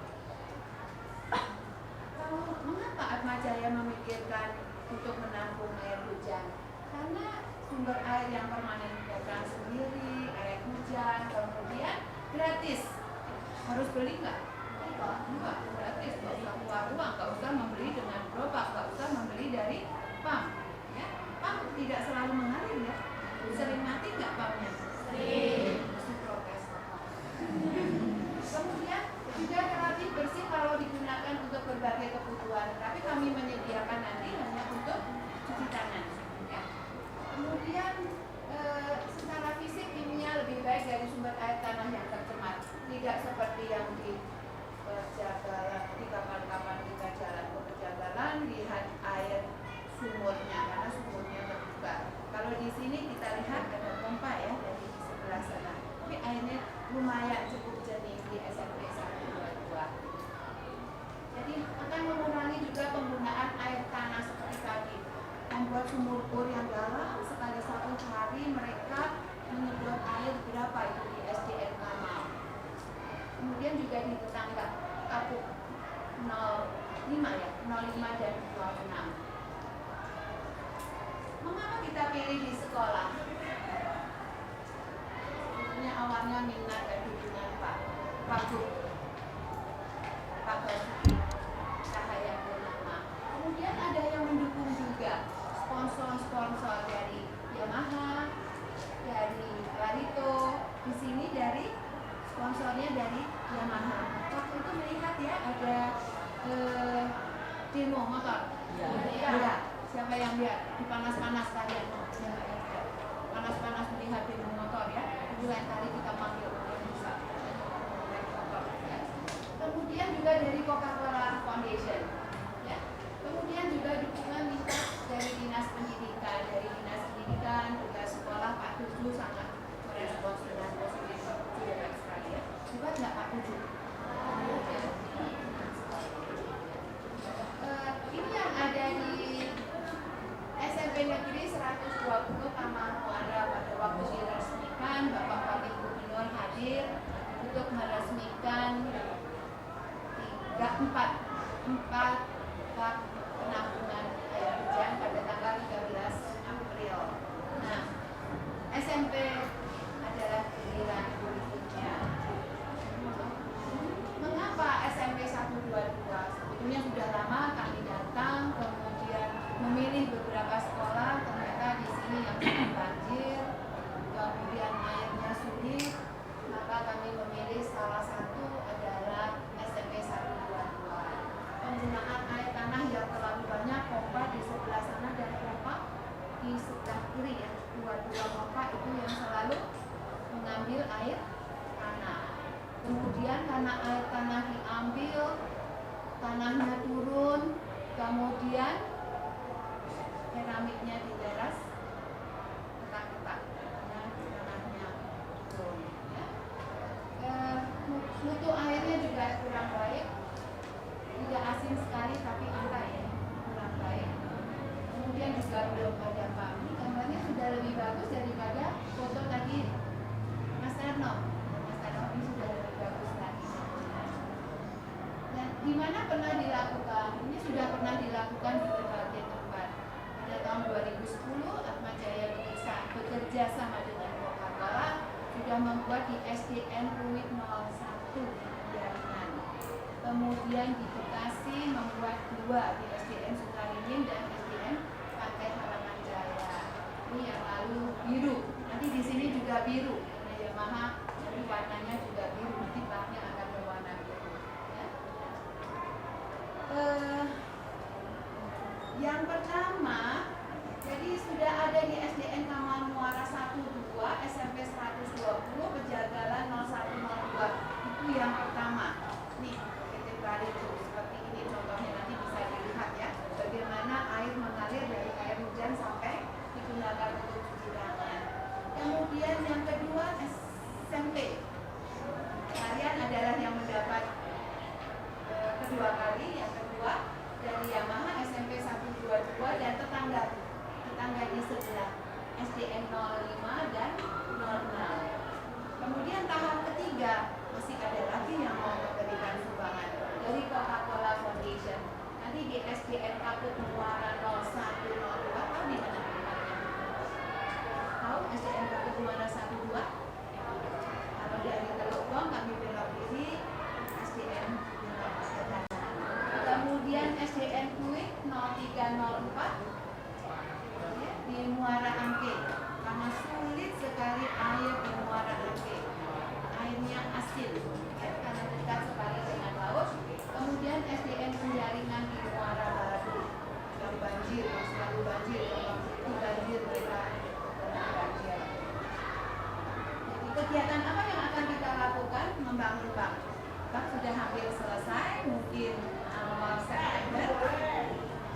Mengapa Atmajaya memikirkan untuk menampung air hujan? Karena sumber air yang permanen datang sendiri, air hujan, kemudian gratis. Harus beli nggak? Enggak, gratis. Nggak usah keluar uang, nggak usah membeli dengan gerobak, nggak usah membeli dari PAM. Ya, PAM tidak selalu mengalir ya. Sering mati nggak PAM-nya? Sering. Mesti protes. Kemudian juga relatif bersih kalau digunakan untuk berbagai kebutuhan, tapi kami menyediakan nanti hanya untuk cuci tangan. Ya. Kemudian secara fisik kimia lebih baik dari sumber air tanah yang tercemar, tidak seperti yang di Pejagalan, di kapan-kapan kita jalan ke Pejagalan lihat air sumurnya karena sumurnya terbuka. Kalau di sini kita lihat ada pompa ya dari sebelah sana, tapi airnya lumayan cukup jernih di SMP 122. Jadi akan mengurangi juga penggunaan air tanah seperti tadi, membuat sumur bor yang dalam. Sekali satu hari mereka menyedot air berapa itu di SDN Kamal. Kemudian juga di tetangga Kapuk 05 ya, 05 dan 26. Mengapa kita pilih di sekolah? Sebenarnya awalnya minat dan dukungan Pak Guru, Pak Basuki Cahaya Purnama. Kemudian ada yang mendukung juga, sponsor dari Yamaha, dari Barito, di sini dari sponsornya dari Yamaha. Waktu itu melihat ya ada demo motor. Ya. Siapa yang lihat? Dipanas-panas kalian. Panas-panas melihat demo motor ya. Itu lain kali kita panggil orang bisa. Ya. Kemudian juga dari Coca-Cola Foundation. Ya. Kemudian juga dukungan minta dari Dinas Pendidikan, juga sekolah Pak Tuju sangat merespons dengan positif. Baik sekali ya. Coba nggak Pak Tuju? Ini yang ada di SMP Negeri 120 Kamal Muara pada waktu diresmikan, Bapak Wakil Gubernur hadir untuk meresmikan empat bak penampungan air hujan pada tanggal 13 April. Nah, SMP adalah giliran berikutnya. Mengapa SMP 122? Sebetulnya sudah lama kami datang, kemudian memilih beberapa sekolah, ternyata di sini yang sering banjir, kemudian airnya sulit, maka kami memilih salah satu adalah SMP 122. Penggunaan air tanah yang terlalu banyak, pompa di sebelah sana dan pompa di sebelah kiri ya, dua-dua pompa itu yang selalu mengambil air tanah. Kemudian karena air tanah diambil, tanahnya turun, kemudian keramiknya dileras, retak-retak karena tanahnya turun. Ya. Mutu airnya juga kurang baik, tidak asin sekali tapi angka ya, kurang baik. Kemudian juga belum ada pamit, gambarnya sudah lebih bagus daripada foto tadi Mas Tarno. Mas Tarno ini sudah lebih bagus lagi. Dan di mana pernah dilakukan? Ini sudah pernah dilakukan di berbagai tempat. Pada tahun 2010, Atma Jaya bekerja sama dengan Coca-Cola sudah membuat di SDN Pluit 01 di Penjaringan. Kemudian di Bekasi membuat 2 di SDN Sukaringin dan SDN Pantai Harapan Jaya. Ini yang lalu biru. Nanti di sini juga biru. Nah, Yamaha jadi warnanya juga biru. Nanti baknya akan berwarna biru. Ya. Yang pertama, jadi sudah ada di SDN Kamal Muara 12, SMP 120, Pejagalan 0102. Itu yang pertama. Nih, titik balik itu seperti ini contohnya, nanti bisa dilihat ya. Bagaimana air mengalir dari air hujan sampai digunakan untuk cuci tangan. Kemudian yang kedua SMP. Kalian adalah yang mendapat kedua kali, yang kedua dari Yamaha SMP 122 dan tetangga di sebelah SDN 05 dan 06. Kemudian tahap ketiga masih ada lagi yang mau memberikan sumbangan dari Coca-Cola Foundation. Nanti di SDN Kapuk Muara 0102, tahu di mana tempatnya? Tahu SDN Kapuk Muara 12? Kalau dari Teluk Gong kami belok kiri, SDN kemudian SDN Pluit 0304 ya, di Muara Angke. Karena sulit sekali air di Muara Angke, airnya asin ya, karena dekat sekali dengan laut. Kemudian SDN Penjaringan di Muara Baru yang banjir, yang selalu banjir, yang itu banjir mereka dengan banjir. Jadi kegiatan apa yang akan kita lakukan? Membangun bank. Bank sudah hampir selesai, mungkin awal September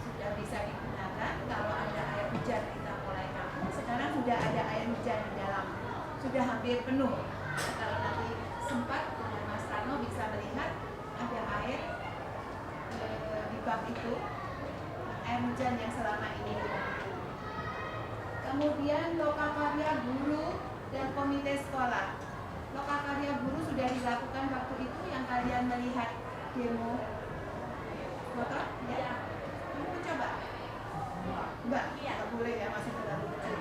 sudah bisa digunakan. Kalau ada air hujan kita mulai kampung. Sekarang sudah ada air hujan di dalam, sudah hampir penuh. Kalau nanti sempat dengan Mas Tarno bisa melihat ada air di bak itu, air hujan yang selama ini dibantu. Kemudian Lokakarya Guru dan Komite Sekolah. Lokakarya Guru sudah dilakukan waktu itu yang kalian melihat demo foto, ya? Kamu coba? Mbak, nggak boleh ya, masih terlalu kecil.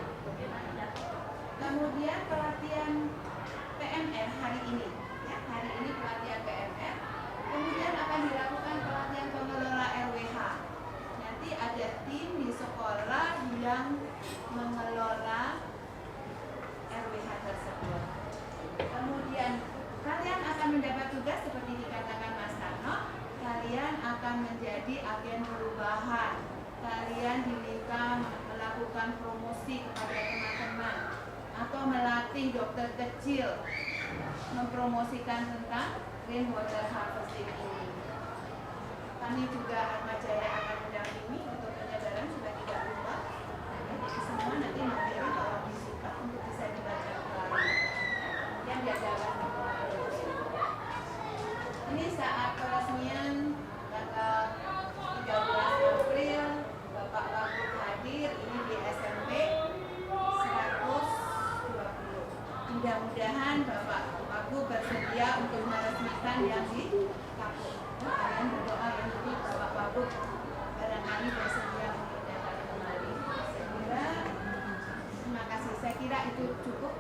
Kemudian pelatihan PMR hari ini, ya, hari ini pelatihan PMR. Kemudian akan dilakukan pelatihan pengelola RWH. Nanti ada tim di sekolah yang mengelola RWH tersebut. Kemudian kalian akan mendapat tugas seperti dikatakan Mas Tarno, kalian akan menjadi agen perubahan. Kalian diminta melakukan promosi kepada teman-teman atau melatih dokter kecil mempromosikan tentang rainwater harvesting ini. Kami juga Atma Jaya akan mendampingi untuk penyadaran supaya tidak lupa. Jadi semua nanti materi kalau disuka untuk bisa dibaca kembali. Yang diadakan ini saat peresmian tanggal 13 April Bapak Wagub hadir ini di SMP 120. Mudah-mudahan Bapak Wagub Ibu bersedia untuk meresmikan yang di Kapuk. Kalian berdoa ya, jadi Bapak-Bapak barangkali bersedia untuk datang kembali. Terima kasih. Saya kira itu cukup.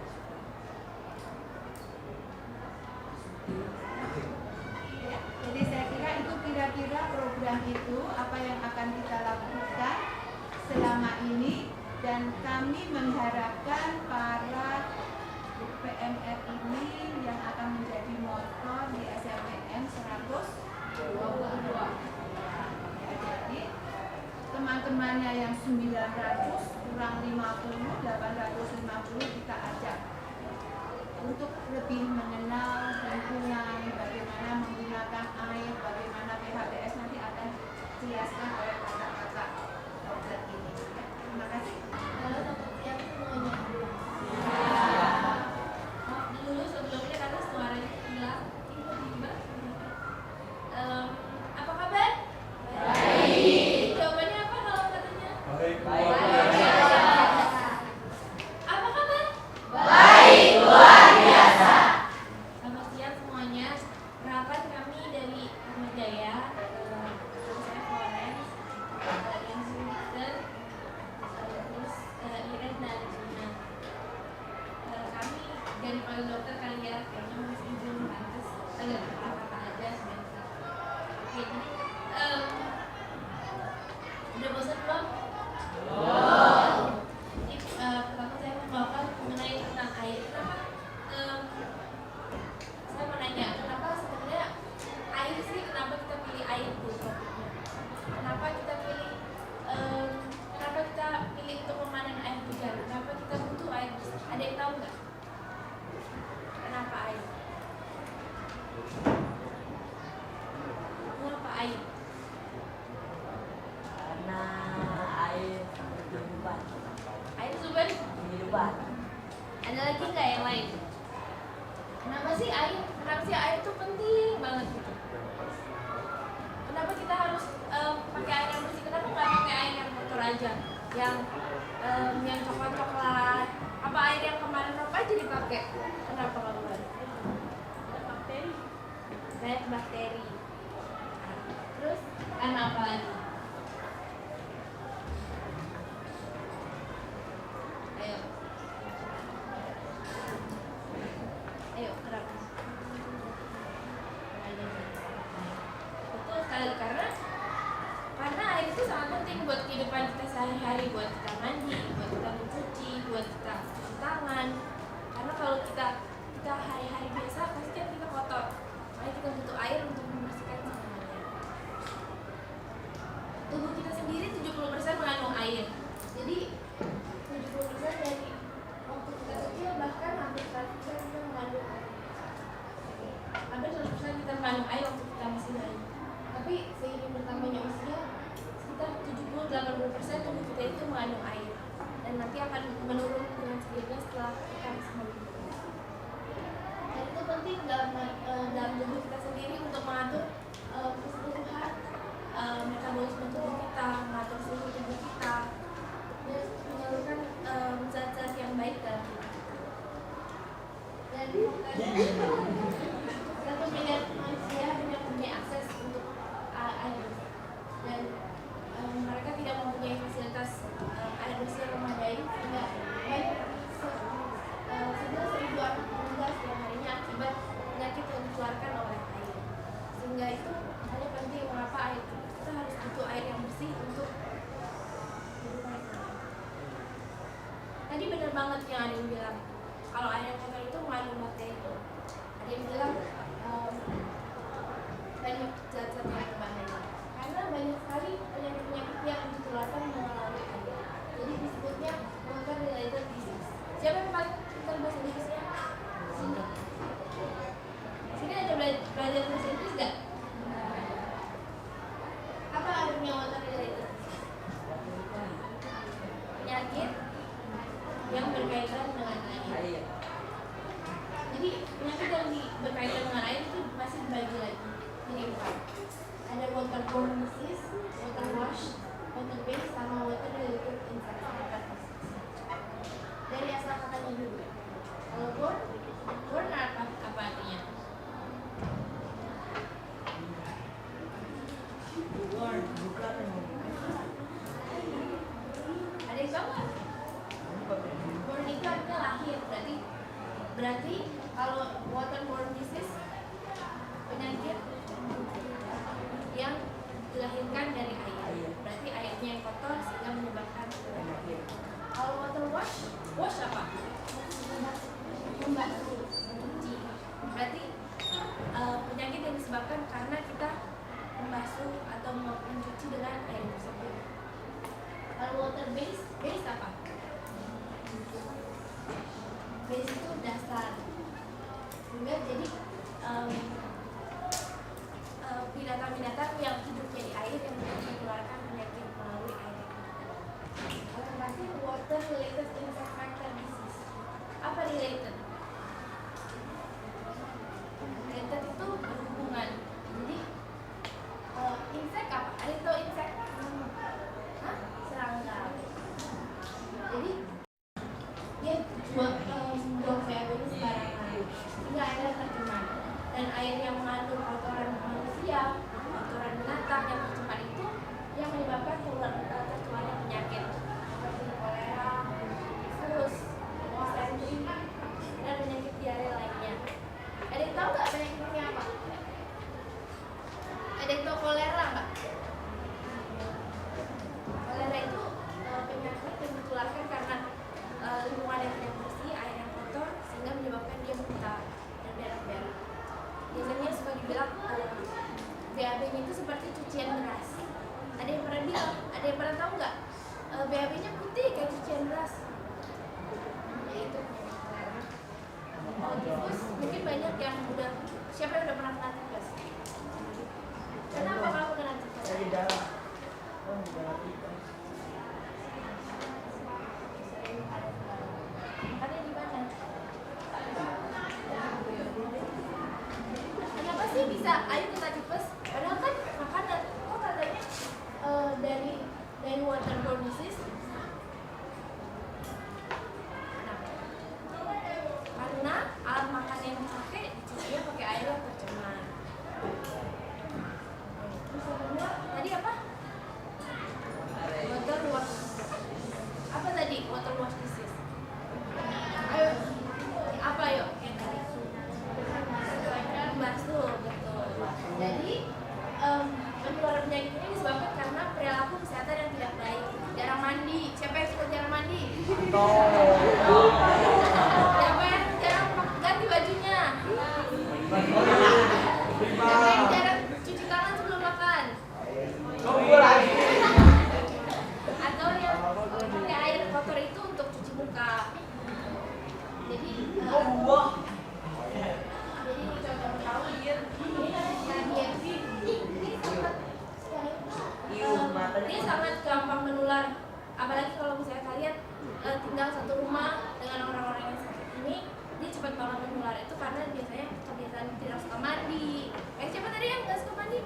Ya, jadi saya kira itu kira-kira program itu apa yang akan kita lakukan selama ini, dan kami mengharapkan para PMR ini yang akan menjadi motor di SMPN 122. Ya, jadi teman-temannya yang 900 kurang 50, 850 kita ajak untuk lebih mengenal lingkungan, bagaimana menggunakan air, bagaimana PHBS nanti akan dijelaskan oleh kakak-kakak dokter ini. Ya, terima kasih. Halo teman-teman semuanya. Maaf dulu sebelumnya karena suaranya hilang tiba-tiba. Apa kabar? Baik. Jawabannya apa kalau katanya? Baik. Apa kabar? Baik, luar biasa. Selamat siang semuanya. Perkenalkan kami dari Ahmad Jaya. Saya Florence, yang Suster, terus Iren dan Gina. Kami dari panggil dokter kali ya, kayaknya masih belum pantas. Agak kata-kata aja sebentar. Oke, jadi udah bosan belum? Jadi pertama saya membawakan mengenai tentang air. Kenapa? Saya mau nanya, kenapa sebenarnya air sih? Kenapa kita pilih air tuh topiknya? Kenapa kita pilih? Kenapa kita pilih untuk memanen air hujan? Kenapa kita butuh air? Ada yang tahu nggak? Kenapa air? Kenapa air? Karena air kehidupan. Air sumber? Kehidupan. Ada lagi nggak yang lain? Kenapa sih air? Kenapa sih air itu penting banget gitu? Kenapa kita harus pakai air yang bersih? Kenapa nggak pakai air yang kotor aja? Yang coklat-coklat? Apa air yang kemarin apa aja dipakai? Kenapa nggak kemarin? Bakteri. Banyak bakteri. Terus karena apa lagi? Ayo, kenapa? Betul sekali, karena air itu sangat penting buat kehidupan kita sehari-hari, buat kita mandi, buat kita mencuci, buat kita cuci tangan. Karena kalau kita hari-hari biasa pasti kan kita kotor, makanya kita butuh air untuk membersihkan semuanya. Tubuh kita sendiri 70% mengandung air. Jadi 70% dari waktu kita kecil, bahkan hampir 100% kita mengandung air. Hampir 100% kita mengandung air waktu kita masih bayi. Tapi seiring bertambahnya usia, sekitar 70-80% tubuh kita itu mengandung air, dan nanti akan menurun dengan sendirinya setelah kita masih bayi. Dan itu penting dalam tubuh kita sendiri untuk mengatur keseluruhan metabolisme tubuh kita, mengatur suhu tubuh kita, dan menyalurkan zat-zat yang baik dalam tubuh kita. Dan satu miliar manusia hanya mempunyai akses untuk air, dan mereka tidak mempunyai fasilitas air bersih yang memadai, sehingga banyak sudah 1.000 anak meninggal setiap harinya akibat penyakit yang dikeluarkan oleh air. Sehingga itu hanya penting mengapa air kita harus butuh air yang bersih untuk kehidupan kita. Tadi benar banget yang ada yang bilang kalau air yang kotor itu mengandung bakteri. Ada yang bilang banyak zat-zat yang berbahaya, karena banyak sekali penyakit-penyakit yang ditularkan melalui air. Jadi disebutnya water related disease. Siapa yang paling pintar bahasa Inggrisnya? Sini. Sini ada belajar bahasa Inggris nggak? Apa artinya water related disease? Penyakit yang berkaitan dengan air. Jadi penyakit yang berkaitan dengan air itu masih dibagi lagi jadi 4. Berarti kalau waterborne disease penyakit yang dilahirkan dari air. Berarti airnya yang kotor sehingga menyebabkan penyakit. Kalau water wash apa? Membasuh, mencuci. Berarti penyakit yang disebabkan karena kita membasuh atau mencuci dengan air tersebut. Kalau water base apa? Base itu dasar. Sehingga jadi binatang-binatang yang hidupnya di air yang mengeluarkan penyakit melalui air. Berarti water related insect vector disease. Apa related? Related itu berhubungan. Jadi insek apa? Ada yang tahu insek? Hah? Serangga. Jadi dia buang VOC ini sembarangan sehingga airnya tercemar. Dan air yang mengandung kotoran manusia, kotoran binatang yang tercemar itu yang menyebabkan tertularnya penyakit seperti kolera, tifus, dysentery, dan penyakit diare lainnya. Ada yang tahu nggak penyakit ini apa? Ada yang tahu kolera nggak? Kolera itu penyakit yang ditularkan karena lingkungan yang tidak bersih, air yang kotor, sehingga menyebabkan dia muntah dan berak-berak. Biasanya suka dibilang BAB-nya itu seperti cucian beras. Ada yang pernah bilang? Ada yang pernah tahu nggak? BAB-nya putih kayak cucian beras. Yaitu kolera. Tifus mungkin banyak yang udah. Siapa yang udah pernah kena tifus? Kenapa kamu kena tifus? Dari dalam. Oh, di dalam kita. Ada di mana? Kenapa sih bisa air kena tifus? Padahal kan makanan. Kok katanya dari waterborne disease? Karena alat makan yang dipakai dicucinya pakai air yang tercemar. Tadi apa? Water wash. Apa tadi water wash disease? Ayo, apa yuk yang tadi? Basuh, betul. Jadi penularan penyakit ini disebabkan karena perilaku kesehatan yang tidak baik. Jarang mandi. Siapa yang suka jarang mandi? Siapa yang jarang ganti bajunya? Siapa yang jarang cuci tangan sebelum makan? Atau yang pakai air kotor itu untuk cuci muka. Jadi coba tahu dia ini sangat gampang menular. Apalagi kalau misalnya kalian tinggal satu rumah dengan orang-orang yang sakit ini, dia cepat banget menular. Itu karena biasanya kebiasaan tidak suka mandi. Siapa tadi yang nggak suka mandi?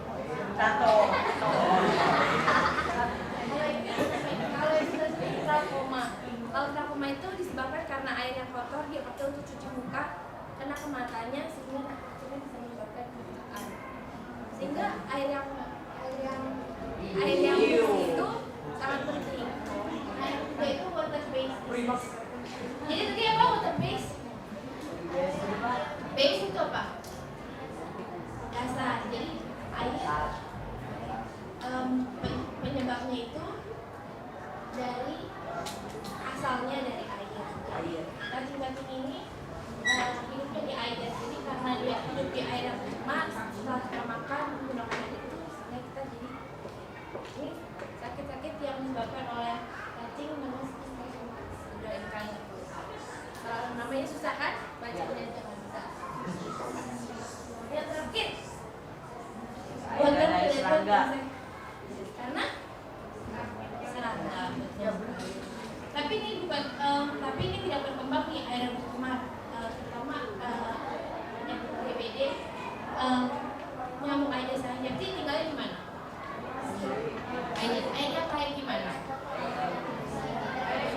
Tato. Kalau yang sudah sering trauma. Kalau trauma itu disebabkan karena air yang kotor dia pakai untuk cuci muka, kena ke matanya sehingga akhirnya bisa menyebabkan kebutaan. Sehingga air yang bersih itu sangat penting. Nah, yang ketiga itu water base. Jadi tadi apa water base? Base itu apa? Dasar. Jadi air penyebabnya itu dari asalnya dari air. Cacing-cacing ini hidupnya di air. Jadi karena dia hidup di air yang tercemar, setelah kita makan menggunakan air itu, sehingga kita jadi ini sakit-sakit yang disebabkan oleh cacing sudah ikan. Namanya susah kan? Bacanya jangan bisa. Yang terakhir, water related karena serangga. Tapi ini bukan, tapi ini tidak berkembang di air yang tercemar, terutama penyakit DBD, nyamuk Aedes aegypti tinggalnya di mana? Airnya kayak gimana?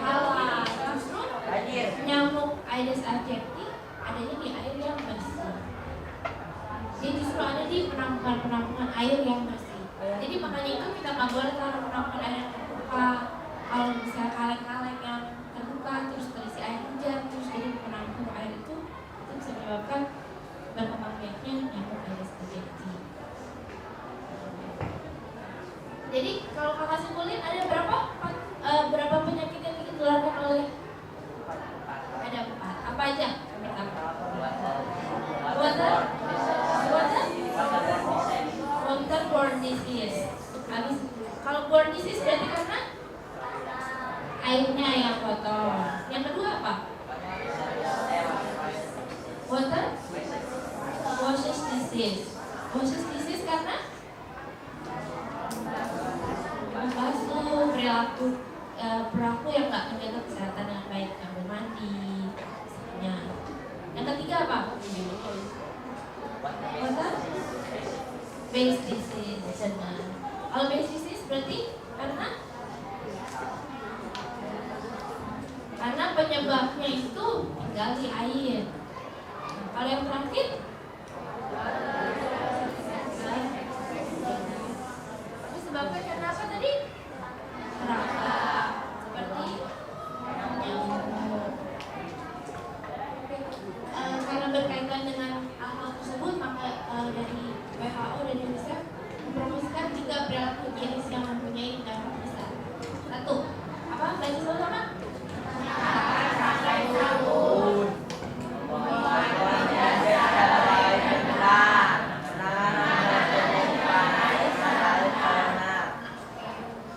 Salah, justru nyamuk Aedes aegypti adanya di air yang bersih. Dia justru ada di penampungan air yang bersih. Jadi makanya itu kita nggak boleh taruh penampungan air yang terbuka. Kalau misalnya kaleng-kaleng yang terbuka terus terisi air hujan terus jadi penampung air itu bisa menyebabkan berkembang penyakitnya nyamuk Aedes aegypti. Jadi kalau kakak simpulin ada berapa penyakit yang ditularkan oleh? Ada 4. Apa aja? Waterborne disease. Habis kalau borne disease berarti karena airnya yang kotor. Yang kedua apa? Washes disease. Washes disease karena basuh, perilaku yang nggak menjaga kesehatan dengan baik, ngambil mandi, misalnya. Yang ketiga apa? Base disease. Kalau base disease berarti karena penyebabnya itu tinggal di air. Kalau yang terakhir sebabnya karena apa tadi? Serangga seperti nyamuk. Karena berkaitan dengan hal tersebut, maka dari WHO dan UNICEF mempromosikan 3 perilaku higienis yang mempunyai dampak besar. 1. Apa? Baca sama-sama.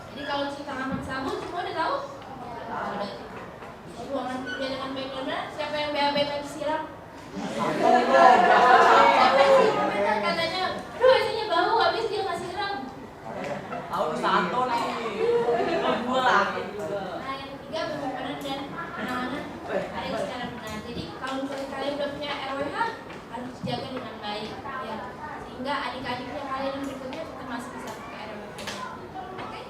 Jadi kalau cuci tangan pakai sabun semua udah tahu? Udah. Buangan 3 dengan baik dan benar. Siapa yang BAB tadi siram? Katanya, aduh isinya bau, habis dia nggak siram. Tahu satu nih. Dua lagi. Nah, yang ketiga pembebanan dan penanganan air secara benar. Jadi kalau misalnya kalian udah punya RWH harus dijaga dengan baik, ya, sehingga adik-adiknya kalian yang berikutnya tetap masih bisa pakai RWH-nya. Oke?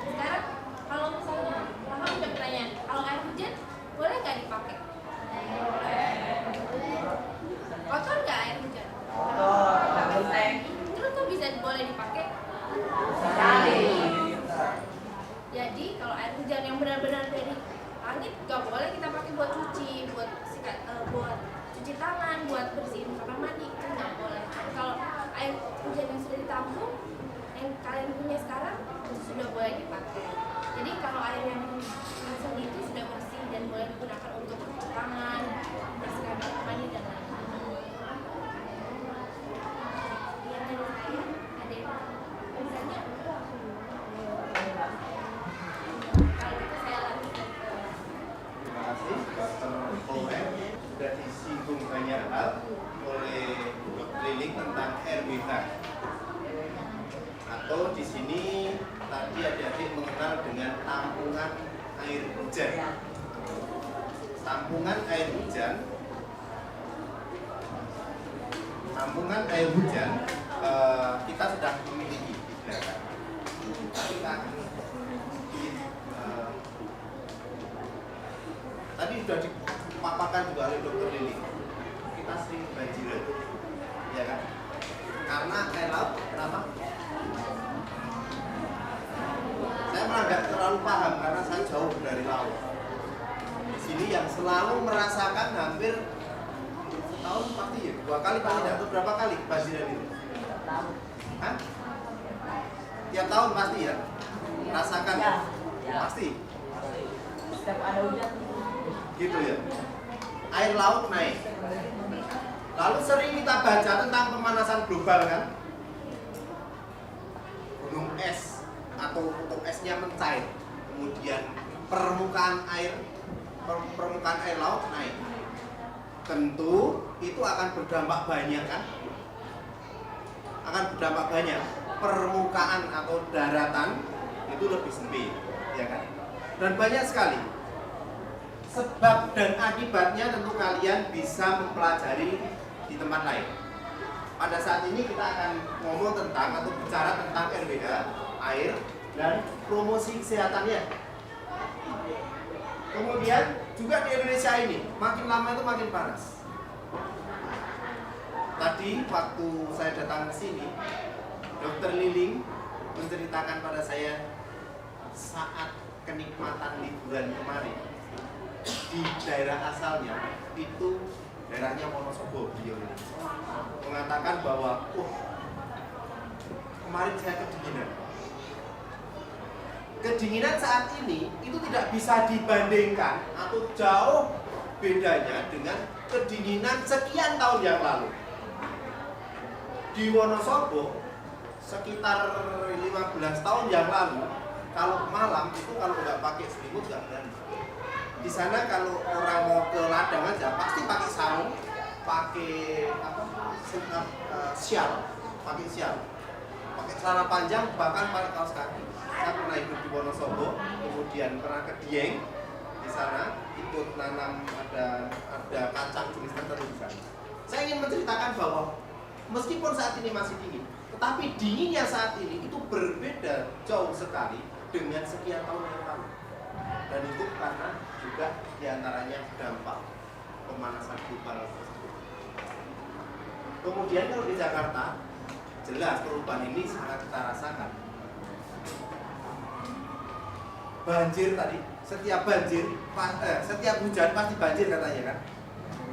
Sekarang kalau misalnya kakak punya pertanyaan, kalau air hujan boleh nggak dipakai? Kotor nggak air hujan? Terus tuh bisa boleh dipakai? Jadi kalau air hujan yang benar-benar dari langit nggak boleh kita pakai buat cuci, buat cuci tangan, buat bersihin kamar mandi, itu nggak boleh. Kalau air hujan yang sudah ditampung, yang kalian punya sekarang itu sudah boleh dipakai. Jadi kalau air yang langsung itu sudah bersih dan boleh digunakan untuk cuci tangan, bersihkan kamar mandi dan lain-lain. Yang dari saya ada yang misalnya kalau gitu saya lanjutkan ke Terima kasih Dr. Owen, sudah disinggung banyak hal oleh Dr. Liling tentang RWH. Atau di sini tadi adik-adik mengenal dengan tampungan air hujan. Tampungan air hujan. Tampungan air hujan kita sudah memiliki di belakang. Tapi kita akan tadi sudah dipaparkan juga oleh Dr. Lili. Kita sering banjiran, ya kan? Karena air laut, kenapa? Saya malah nggak terlalu paham karena saya jauh dari laut. Di sini yang selalu merasakan hampir setahun pasti ya 2 kali paling tidak, atau berapa kali banjiran itu? Hah? Tiap tahun pasti ya? Rasakan? Ya. Pasti. Setiap ada hujan. Gitu ya. Air laut naik. Lalu sering kita baca tentang pemanasan global kan? Gunung es atau kutub esnya mencair, kemudian permukaan air laut naik. Tentu itu akan berdampak banyak kan? Akan berdampak banyak. Permukaan atau daratan itu lebih sempit, ya kan? Dan banyak sekali sebab dan akibatnya tentu kalian bisa mempelajari di tempat lain. Pada saat ini kita akan ngomong tentang atau bicara tentang RWH, air, dan promosi kesehatannya. Kemudian juga di Indonesia ini, makin lama itu makin panas. Tadi waktu saya datang ke sini, Dr. Liling menceritakan pada saya saat kenikmatan liburan kemarin. di daerah asalnya itu daerahnya Wonosobo, beliau ini mengatakan bahwa kemarin saya kedinginan saat ini itu tidak bisa dibandingkan atau jauh bedanya dengan kedinginan sekian tahun yang lalu. Di Wonosobo sekitar 15 tahun yang lalu, kalau malam itu kalau nggak pakai selimut nggak berani. Di sana kalau orang mau ke ladang aja pasti pakai sarung, pakai sial, pakai celana panjang, bahkan pakai kaos kaki. Saya pernah ikut di Wonosobo, kemudian pernah ke Dieng di sana, ikut nanam ada kacang jenis tertentu di sana. Saya ingin menceritakan bahwa meskipun saat ini masih dingin, tetapi dinginnya saat ini itu berbeda jauh sekali dengan sekian tahun yang lalu. Dan itu karena juga diantaranya dampak pemanasan global tersebut. Kemudian kalau di Jakarta, jelas perubahan ini sangat kita rasakan. Banjir tadi, setiap hujan pasti banjir katanya kan.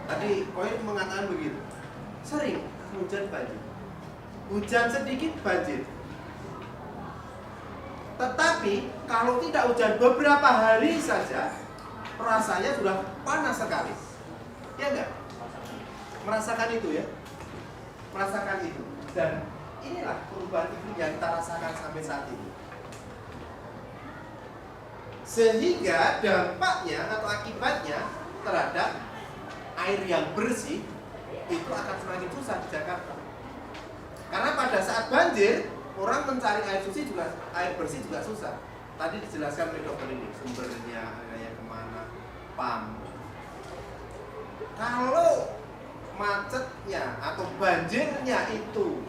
Tadi Koin mengatakan begitu. Sering hujan banjir. Hujan sedikit banjir. Tetapi kalau tidak hujan beberapa hari saja, rasanya sudah panas sekali. Ya enggak? Merasakan itu ya? Merasakan itu. Dan inilah perubahan iklim yang kita rasakan sampai saat ini. Sehingga dampaknya atau akibatnya terhadap air yang bersih itu akan semakin susah di Jakarta. Karena pada saat banjir, orang mencari air bersih juga susah. Tadi dijelaskan oleh dokter ini sumbernya, kayak kemana, PAM. Kalau macetnya atau banjirnya itu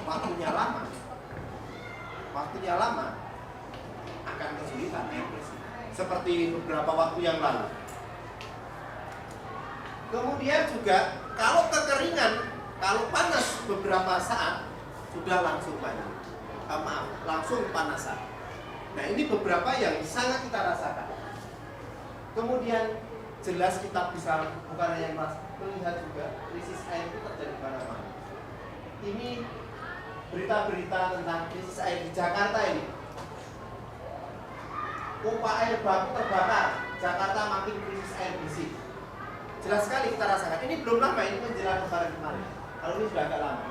waktunya lama, akan kesulitan air bersih. Seperti beberapa waktu yang lalu. Kemudian juga kalau kekeringan, kalau panas beberapa saat sudah langsung banjir. Langsung panasan. Nah, ini beberapa yang sangat kita rasakan. Kemudian jelas kita bisa bukan hanya melihat juga krisis air itu terjadi di mana-mana. Ini berita-berita tentang krisis air di Jakarta ini. Pompa air baku terbakar, Jakarta makin krisis air bersih. Jelas sekali kita rasakan. Ini belum lama, ini menjelang lebaran kemarin. Kalau ini sudah agak lama.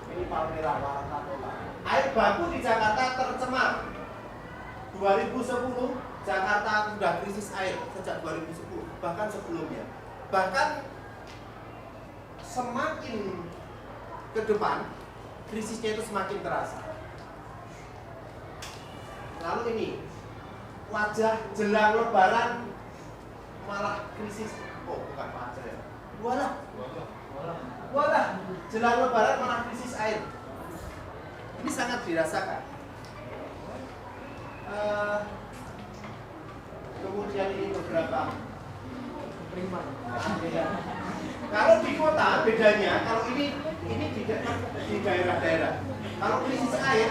Ini Palmera, Wakatoba. Air baku di Jakarta tercemar. 2010 Jakarta sudah krisis air sejak 2010, bahkan sebelumnya. Bahkan semakin ke depan krisisnya itu semakin terasa. Lalu ini wajah jelang lebaran malah krisis. Oh, bukan wajah ya. Walah, jelang lebaran malah krisis air. Ini sangat dirasakan. Kemudian ini beberapa. Kalau di kota bedanya, kalau ini di daerah-daerah. Kalau krisis air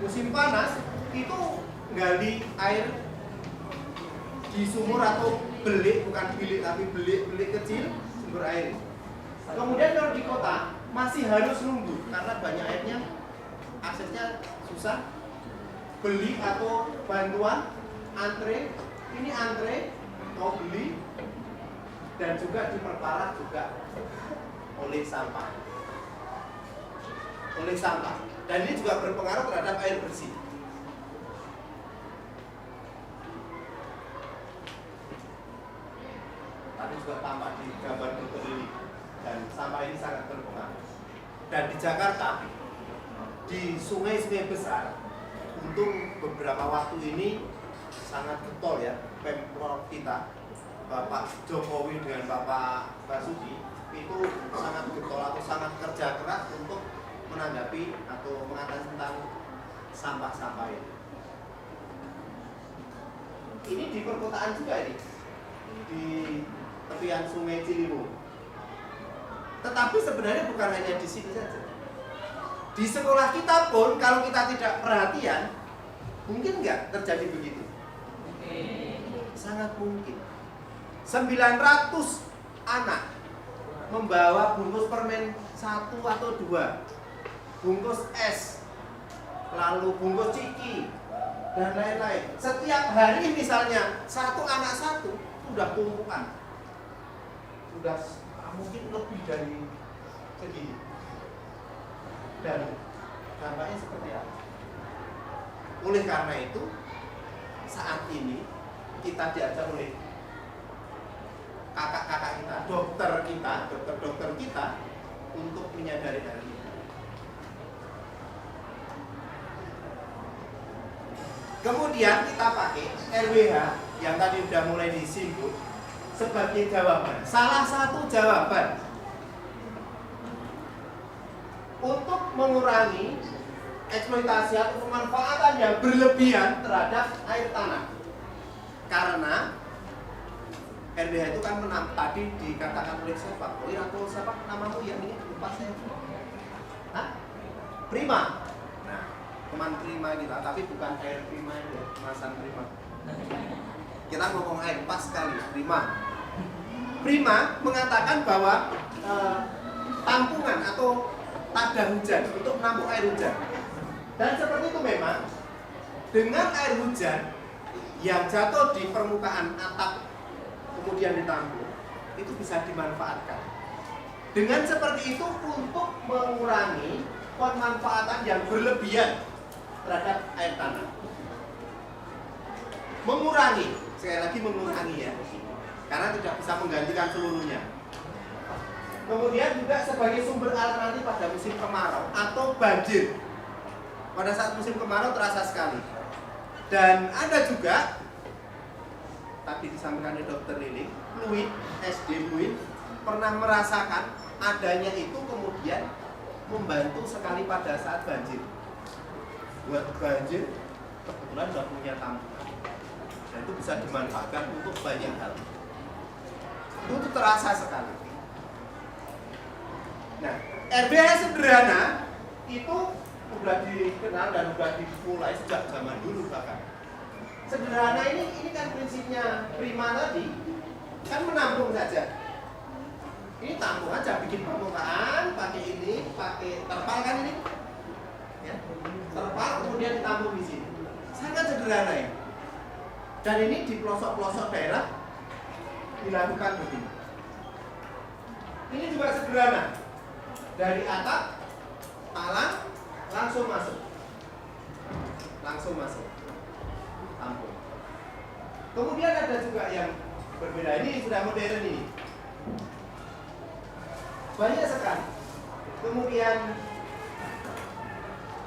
musim panas itu gali air di sumur atau belik, bukan bilik tapi belik kecil sumber air. Kemudian kalau di kota masih harus nunggu karena banyak airnya, aksesnya susah. Beli atau bantuan antre, ini antre mau beli dan juga diperparah juga oleh sampah. Dan ini juga berpengaruh terhadap air bersih. Tadi juga tampak di gambar dokter ini, dan sampah ini sangat berpengaruh. Dan di Jakarta, di sungai-sungai besar, untung beberapa waktu ini sangat getol ya Pemprov kita, Bapak Jokowi dengan Bapak Basuki itu sangat getol atau sangat kerja keras untuk menanggapi atau mengatasi tentang sampah-sampah ini. Ini di perkotaan juga ini, di tepian Sungai Ciliwung. Tetapi sebenarnya bukan hanya di sini saja. Di sekolah kita pun kalau kita tidak perhatian, mungkin nggak terjadi begitu. Sangat mungkin. 900 anak membawa bungkus permen 1 atau 2, bungkus es, lalu bungkus ciki, dan lain-lain. Setiap hari misalnya satu anak satu, sudah tumpukan, sudah mungkin lebih dari segini. Dan dampaknya seperti apa? Oleh karena itu, saat ini kita diajar oleh kakak-kakak kita, dokter kita untuk menyadari hal ini. Kemudian kita pakai RWH yang tadi sudah mulai disinggung sebagai jawaban. Salah satu jawaban untuk mengurangi eksploitasi atau pemanfaatan yang berlebihan terhadap air tanah. Karena RWH itu kan tadi dikatakan oleh siapa? Atau siapa namamu yang ini? Lupa saya. Hah? Prima. Nah, teman Prima kita, tapi bukan air Prima ya, kemasan Prima. Kita ngomong air pas sekali, Prima. Prima mengatakan bahwa tampungan atau tada hujan untuk menampung air hujan. Dan seperti itu memang dengan air hujan yang jatuh di permukaan atap kemudian ditampung, itu bisa dimanfaatkan. Dengan seperti itu untuk mengurangi pemanfaatan yang berlebihan terhadap air tanah. Mengurangi, sekali lagi mengurangi ya, karena tidak bisa menggantikan seluruhnya. Kemudian juga sebagai sumber alternatif pada musim kemarau atau banjir. Pada saat musim kemarau terasa sekali. Dan ada juga tadi disampaikan oleh Dr. Lili, fluid, SD fluid pernah merasakan adanya itu kemudian membantu sekali pada saat banjir. Buat banjir, kebetulan sudah punya tampungan. Dan itu bisa dimanfaatkan untuk banyak hal. Itu terasa sekali. Nah, RWH sederhana itu sudah dikenal dan sudah dimulai sejak zaman dulu bahkan. Sederhana ini kan prinsipnya Prima tadi kan menampung saja. Ini tampung aja, bikin permukaan, pakai ini, pakai terpal kan ini, ya, terpal kemudian ditampung di sini. Sangat sederhana ya. Dan ini di pelosok-pelosok daerah dilakukan begini. Ini juga sederhana. Dari atap, talang, langsung masuk. Langsung masuk. Tampung. Kemudian ada juga yang berbeda. Ini sudah modern ini. Banyak sekali. Kemudian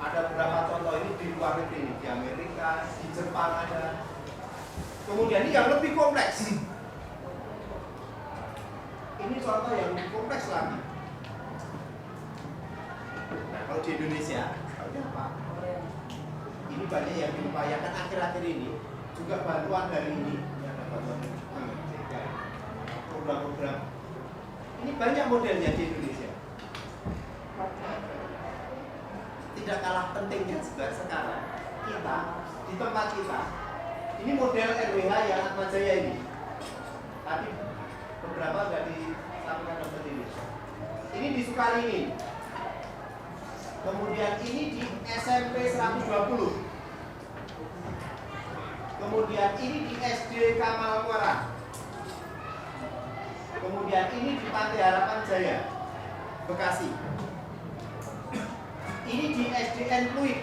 ada beberapa contoh ini di luar negeri ini, di Amerika, di Jepang ada. Kemudian ini yang lebih kompleks. Ini contoh yang lebih kompleks lagi. Nah, kalau di Indonesia, seperti apa? Ini banyak yang diupayakan akhir-akhir ini, juga bantuan dari ini, ada bantuan program-program. Ini banyak modelnya di Indonesia. Tidak kalah pentingnya juga sekarang kita di tempat kita. Ini model RWH yang Atmajaya ini. Tadi beberapa sudah disampaikan dokter ini. Ini di Sukarini. Kemudian ini di SMP 120. Kemudian ini di SD Kamal Muara. Kemudian ini di Pantai Harapan Jaya, Bekasi. Ini di SDN Fluid.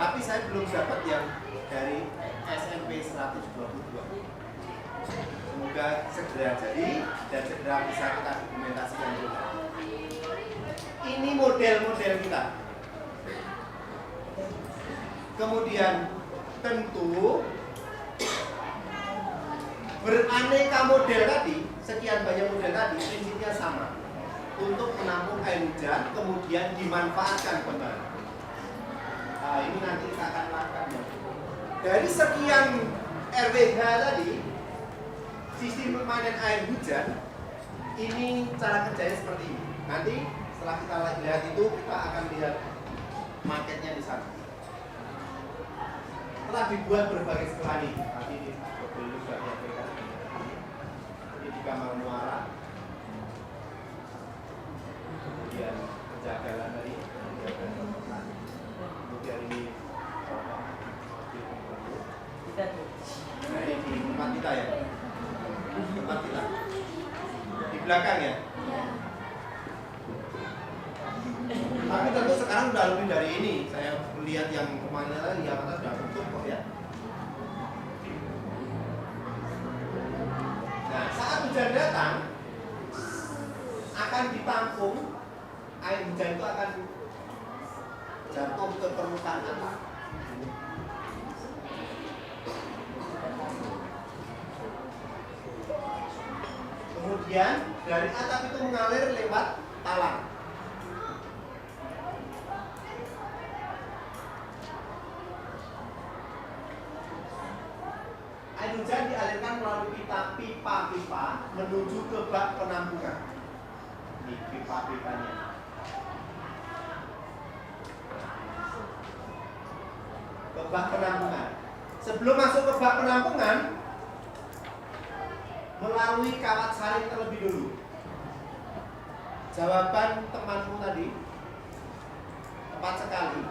Tapi saya belum dapat yang dari SMP 122. Semoga segera jadi dan segera bisa kita dokumentasikan juga. Ini model-model kita. Kemudian tentu beraneka model tadi, sekian banyak model tadi, prinsipnya sama untuk menampung air hujan, kemudian dimanfaatkan kembali. Nah, ini nanti kita akan lakukan. Dari sekian RWH tadi, sistem permanen air hujan, ini cara kerjanya seperti ini. Nanti setelah kita lihat itu, kita akan lihat marketnya di sana. Telah dibuat berbagai skala ini. Tadi mobil juga diaplikasikan ini di kamar muara, kemudian penjagalan tadi, kemudian ini mobil pembantu. Nah ini di tempat kita ya, tempat kita di belakang ya. Tapi tentu sekarang udah lebih dari ini. Saya melihat yang kemarin tadi yang atas sudah tutup kok ya. Nah, saat hujan datang akan ditampung, air hujan itu akan jatuh ke permukaan atap. Kemudian dari atap itu mengalir lewat talang. Air hujan dialirkan melalui pipa-pipa menuju ke bak penampungan. Ini pipa-pipanya. Ke bak penampungan. Sebelum masuk ke bak penampungan, melalui kawat saring terlebih dulu. Jawaban temanmu tadi tepat sekali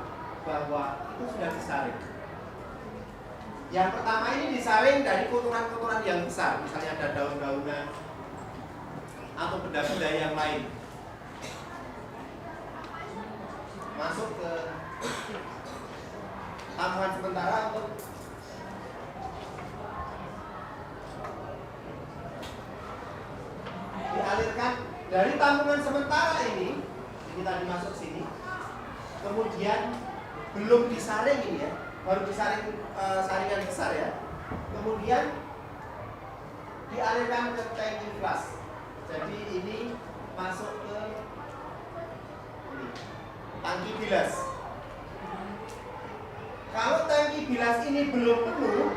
bahwa itu sudah disaring. Yang pertama ini disaring dari kotoran-kotoran yang besar, misalnya ada daun-daunan atau benda-benda yang lain. Masuk ke tampungan sementara untuk dialirkan dari tampungan sementara ini tadi masuk sini, kemudian belum disaring ini ya, baru disaring saringan besar ya, kemudian dialirkan ke tangki flush. Jadi ini masuk ke ini, tangki bilas. Kalau tangki bilas ini belum penuh,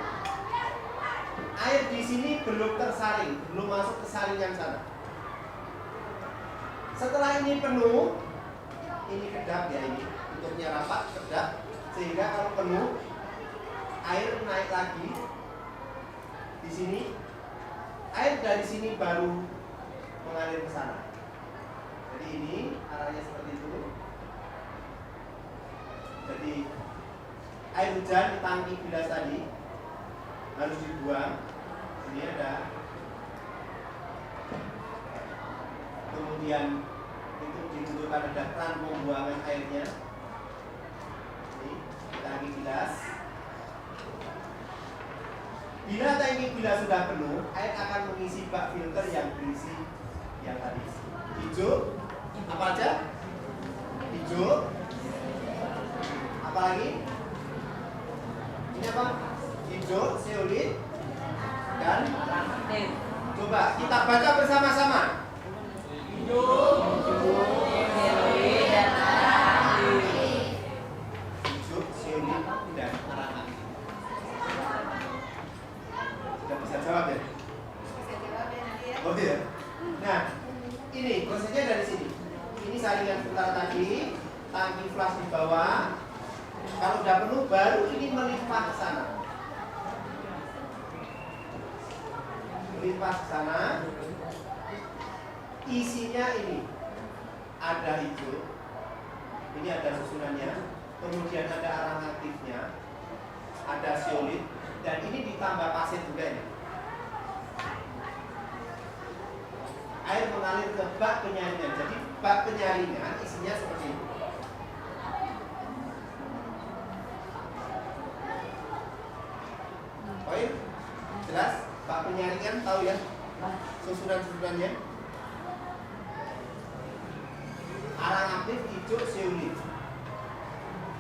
air di sini belum tersaring, belum masuk ke saringan sana. Setelah ini penuh, ini kedap ya, ini tutupnya rapat, kedap, sehingga kalau penuh air naik lagi di sini, air dari sini baru mengalir ke sana. Jadi ini arahnya seperti itu. Jadi air hujan di tangki bilas tadi harus dibuang. Ini ada, kemudian itu dibutuhkan ada keran pembuangan airnya. Ini tangki bilas. Bila tangki bilas sudah penuh, air akan mengisi bak filter yang berisi yang tadi hijau, apa aja? Hijau, apa lagi? Ini apa? Hijau, zeolit, dan coba kita baca bersama-sama. Hijau, zeolit, dan hijau, zeolit, dan arang aktif. Sudah bisa jawab ya? Bisa jawab ya nanti ya. Oh iya. Nah, ini prosesnya dari sini. Ini saringan sebentar tadi, tangki flush di bawah. Kalau udah penuh, baru ini melimpah ke sana. Melimpah ke sana. Isinya ini ada hijau. Ini ada susunannya. Kemudian ada arang aktifnya, ada zeolit, dan ini ditambah pasir juga ini. Air mengalir ke bak penyaringan. Jadi bak penyaringan isinya seperti ini. Poin? Jelas? Bak penyaringan tahu ya? Susunan-susunannya. Arang aktif hijau zeolit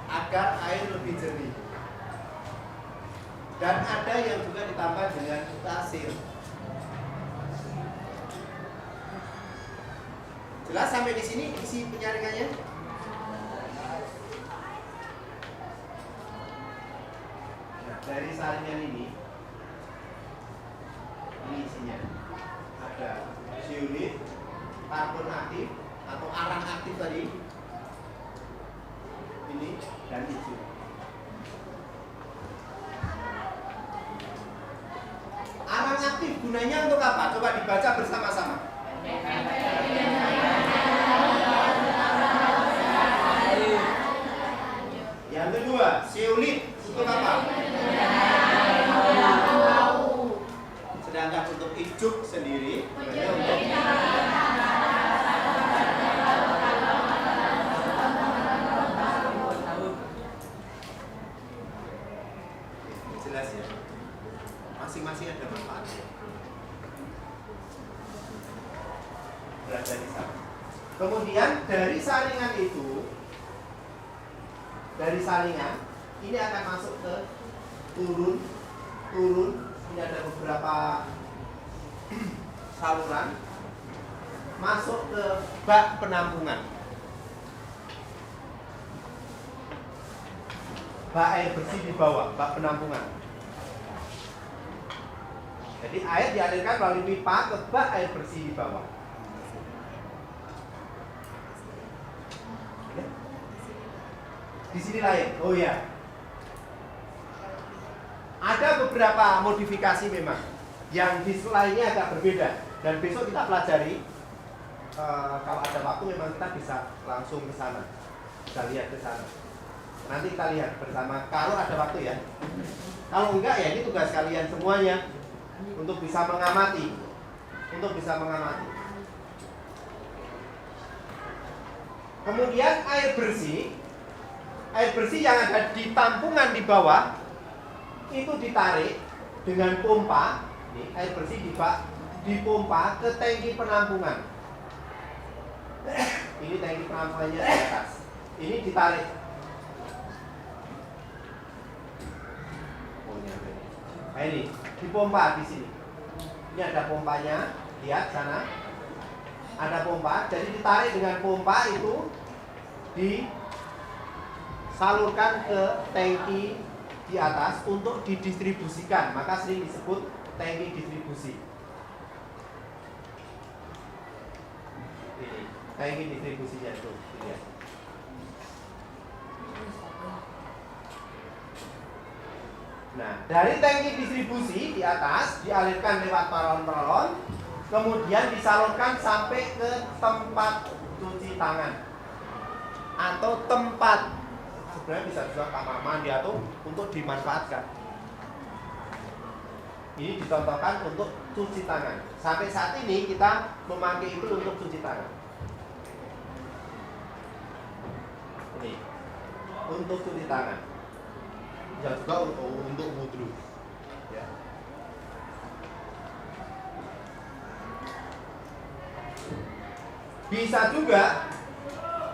agar air lebih jernih. Dan ada yang juga ditambah dengan pasir. Jelas sampai di sini isi penyaringannya? Nah, dari saringan ini isinya ada zeolit, karbon aktif atau arang aktif tadi, ini dan hijau. aktif gunanya untuk apa? Coba dibaca bersama-sama. Yang kedua, zeolit untuk apa? Sedangkan untuk ijuk sendiri gunanya untuk jelas ya. Masing-masing ada manfaatnya. Berada di sana. Kemudian dari saringan itu, dari saringan ini akan masuk ke turun. Ini ada beberapa saluran masuk ke bak penampungan. Bak air bersih di bawah, bak penampungan. Jadi air dialirkan melalui pipa ke bak air bersih di bawah. Di sini lain. Oh ya. Ada beberapa modifikasi memang yang di lainnya agak berbeda dan besok kita pelajari. Kalau ada waktu memang kita bisa langsung ke sana. Kita lihat ke sana. Nanti kita lihat bersama kalau ada waktu ya. Kalau enggak ya ini tugas kalian semuanya untuk bisa mengamati. Kemudian air bersih yang ada di tampungan di bawah itu ditarik dengan pompa. Ini air bersih dipompa ke tangki penampungan. Ini tangki penampungannya di atas. Ini ditarik. Nah, ini dipompa di sini. Ini ada pompanya, lihat sana. Ada pompa, jadi ditarik dengan pompa itu disalurkan ke tangki di atas untuk didistribusikan, maka sering disebut tangki distribusi. Ini tangki distribusinya itu, lihat. Nah, dari tangki distribusi di atas dialirkan lewat paralon-paralon, kemudian disalurkan sampai ke tempat cuci tangan atau tempat sebenarnya bisa juga kamar mandi atau untuk dimanfaatkan. Ini dicontohkan untuk cuci tangan. Sampai saat ini kita memakai itu untuk cuci tangan. Ini untuk cuci tangan. Bisa juga untuk wudhu. Ya. Bisa juga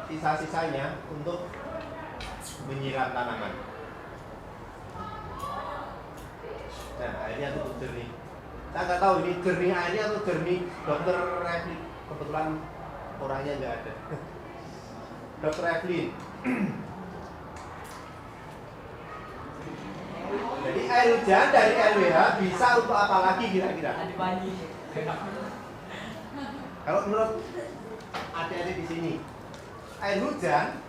sisa-sisanya untuk menyiram tanaman. Nah, airnya cukup jernih. Saya nggak tahu ini jernih airnya atau jernih Dokter Evelyn. Kebetulan orangnya nggak ada. Dokter Evelyn. Jadi air hujan dari LWH bisa untuk apa lagi kira-kira? Kalau menurut adik-adik di sini, air hujan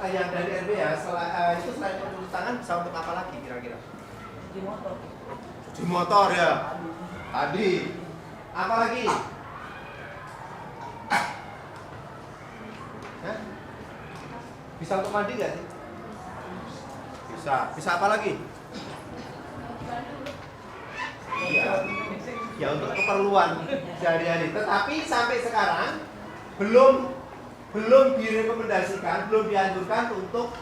yang dari RBH itu selain untuk cuci tangan bisa untuk apa lagi kira-kira? Cuci motor ya. Tadi. Apa lagi? Hah? Bisa untuk mandi nggak sih? Bisa. Bisa apa lagi? Iya. Ya untuk keperluan sehari-hari. Tetapi sampai sekarang belum direkomendasikan, belum dianjurkan untuk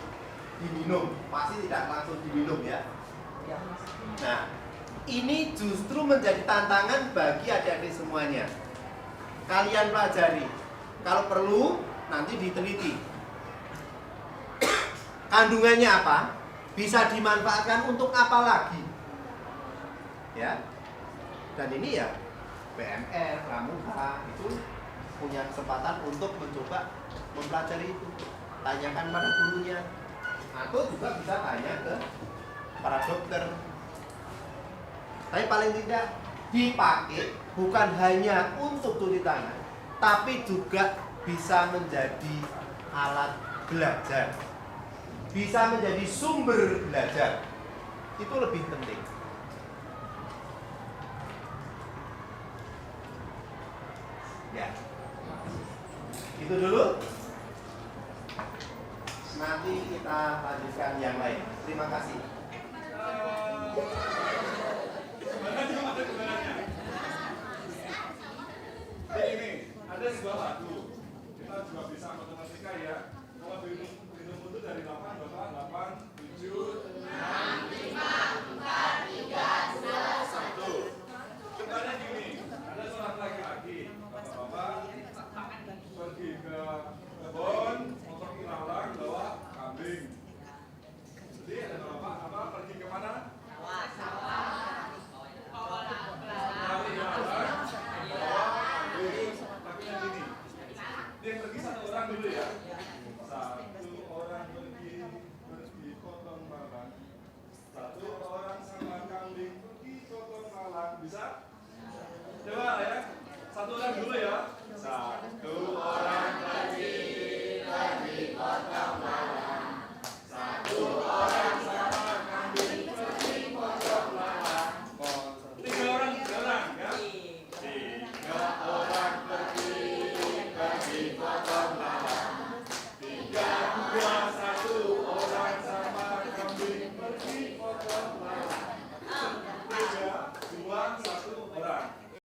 diminum. Pasti tidak langsung diminum ya. Nah, ini justru menjadi tantangan bagi adik-adik semuanya. Kalian pelajari. Kalau perlu nanti diteliti. Kandungannya apa? Bisa dimanfaatkan untuk apa lagi? Ya. Dan ini ya PMR, Pramuka itu punya kesempatan untuk mencoba mempelajari itu. Tanyakan pada gurunya. Atau juga bisa tanya ke para dokter. Tapi paling tidak dipakai bukan hanya untuk cuci tangan, tapi juga bisa menjadi alat belajar. Bisa menjadi sumber belajar. Itu lebih penting. Itu dulu. Nanti kita lanjutkan yang lain. Terima kasih. Ini ada sebuah lagu. Kita juga bisa matematika ya. Kalau minum itu dari 8, Bapak 8, 7, 6, 5, 4, 3, 2, 1. Contohnya gini, ada seorang laki-laki, bapak-bapak pergi ke kebun, motor ilalang bawa kambing. Jadi ada bapak apa pergi ke mana? Cari ilalang, bawa kambing. Tapi yang gini, dia pergi satu orang dulu ya. Satu orang pergi potong malang. Satu orang sama kambing pergi potong malang. Bisa? Coba ya. Satu orang dulu ya. Satu orang pergi potong malang. Satu orang sama kambing pergi potong malang. Tiga orang ya. Tiga orang pergi potong malang.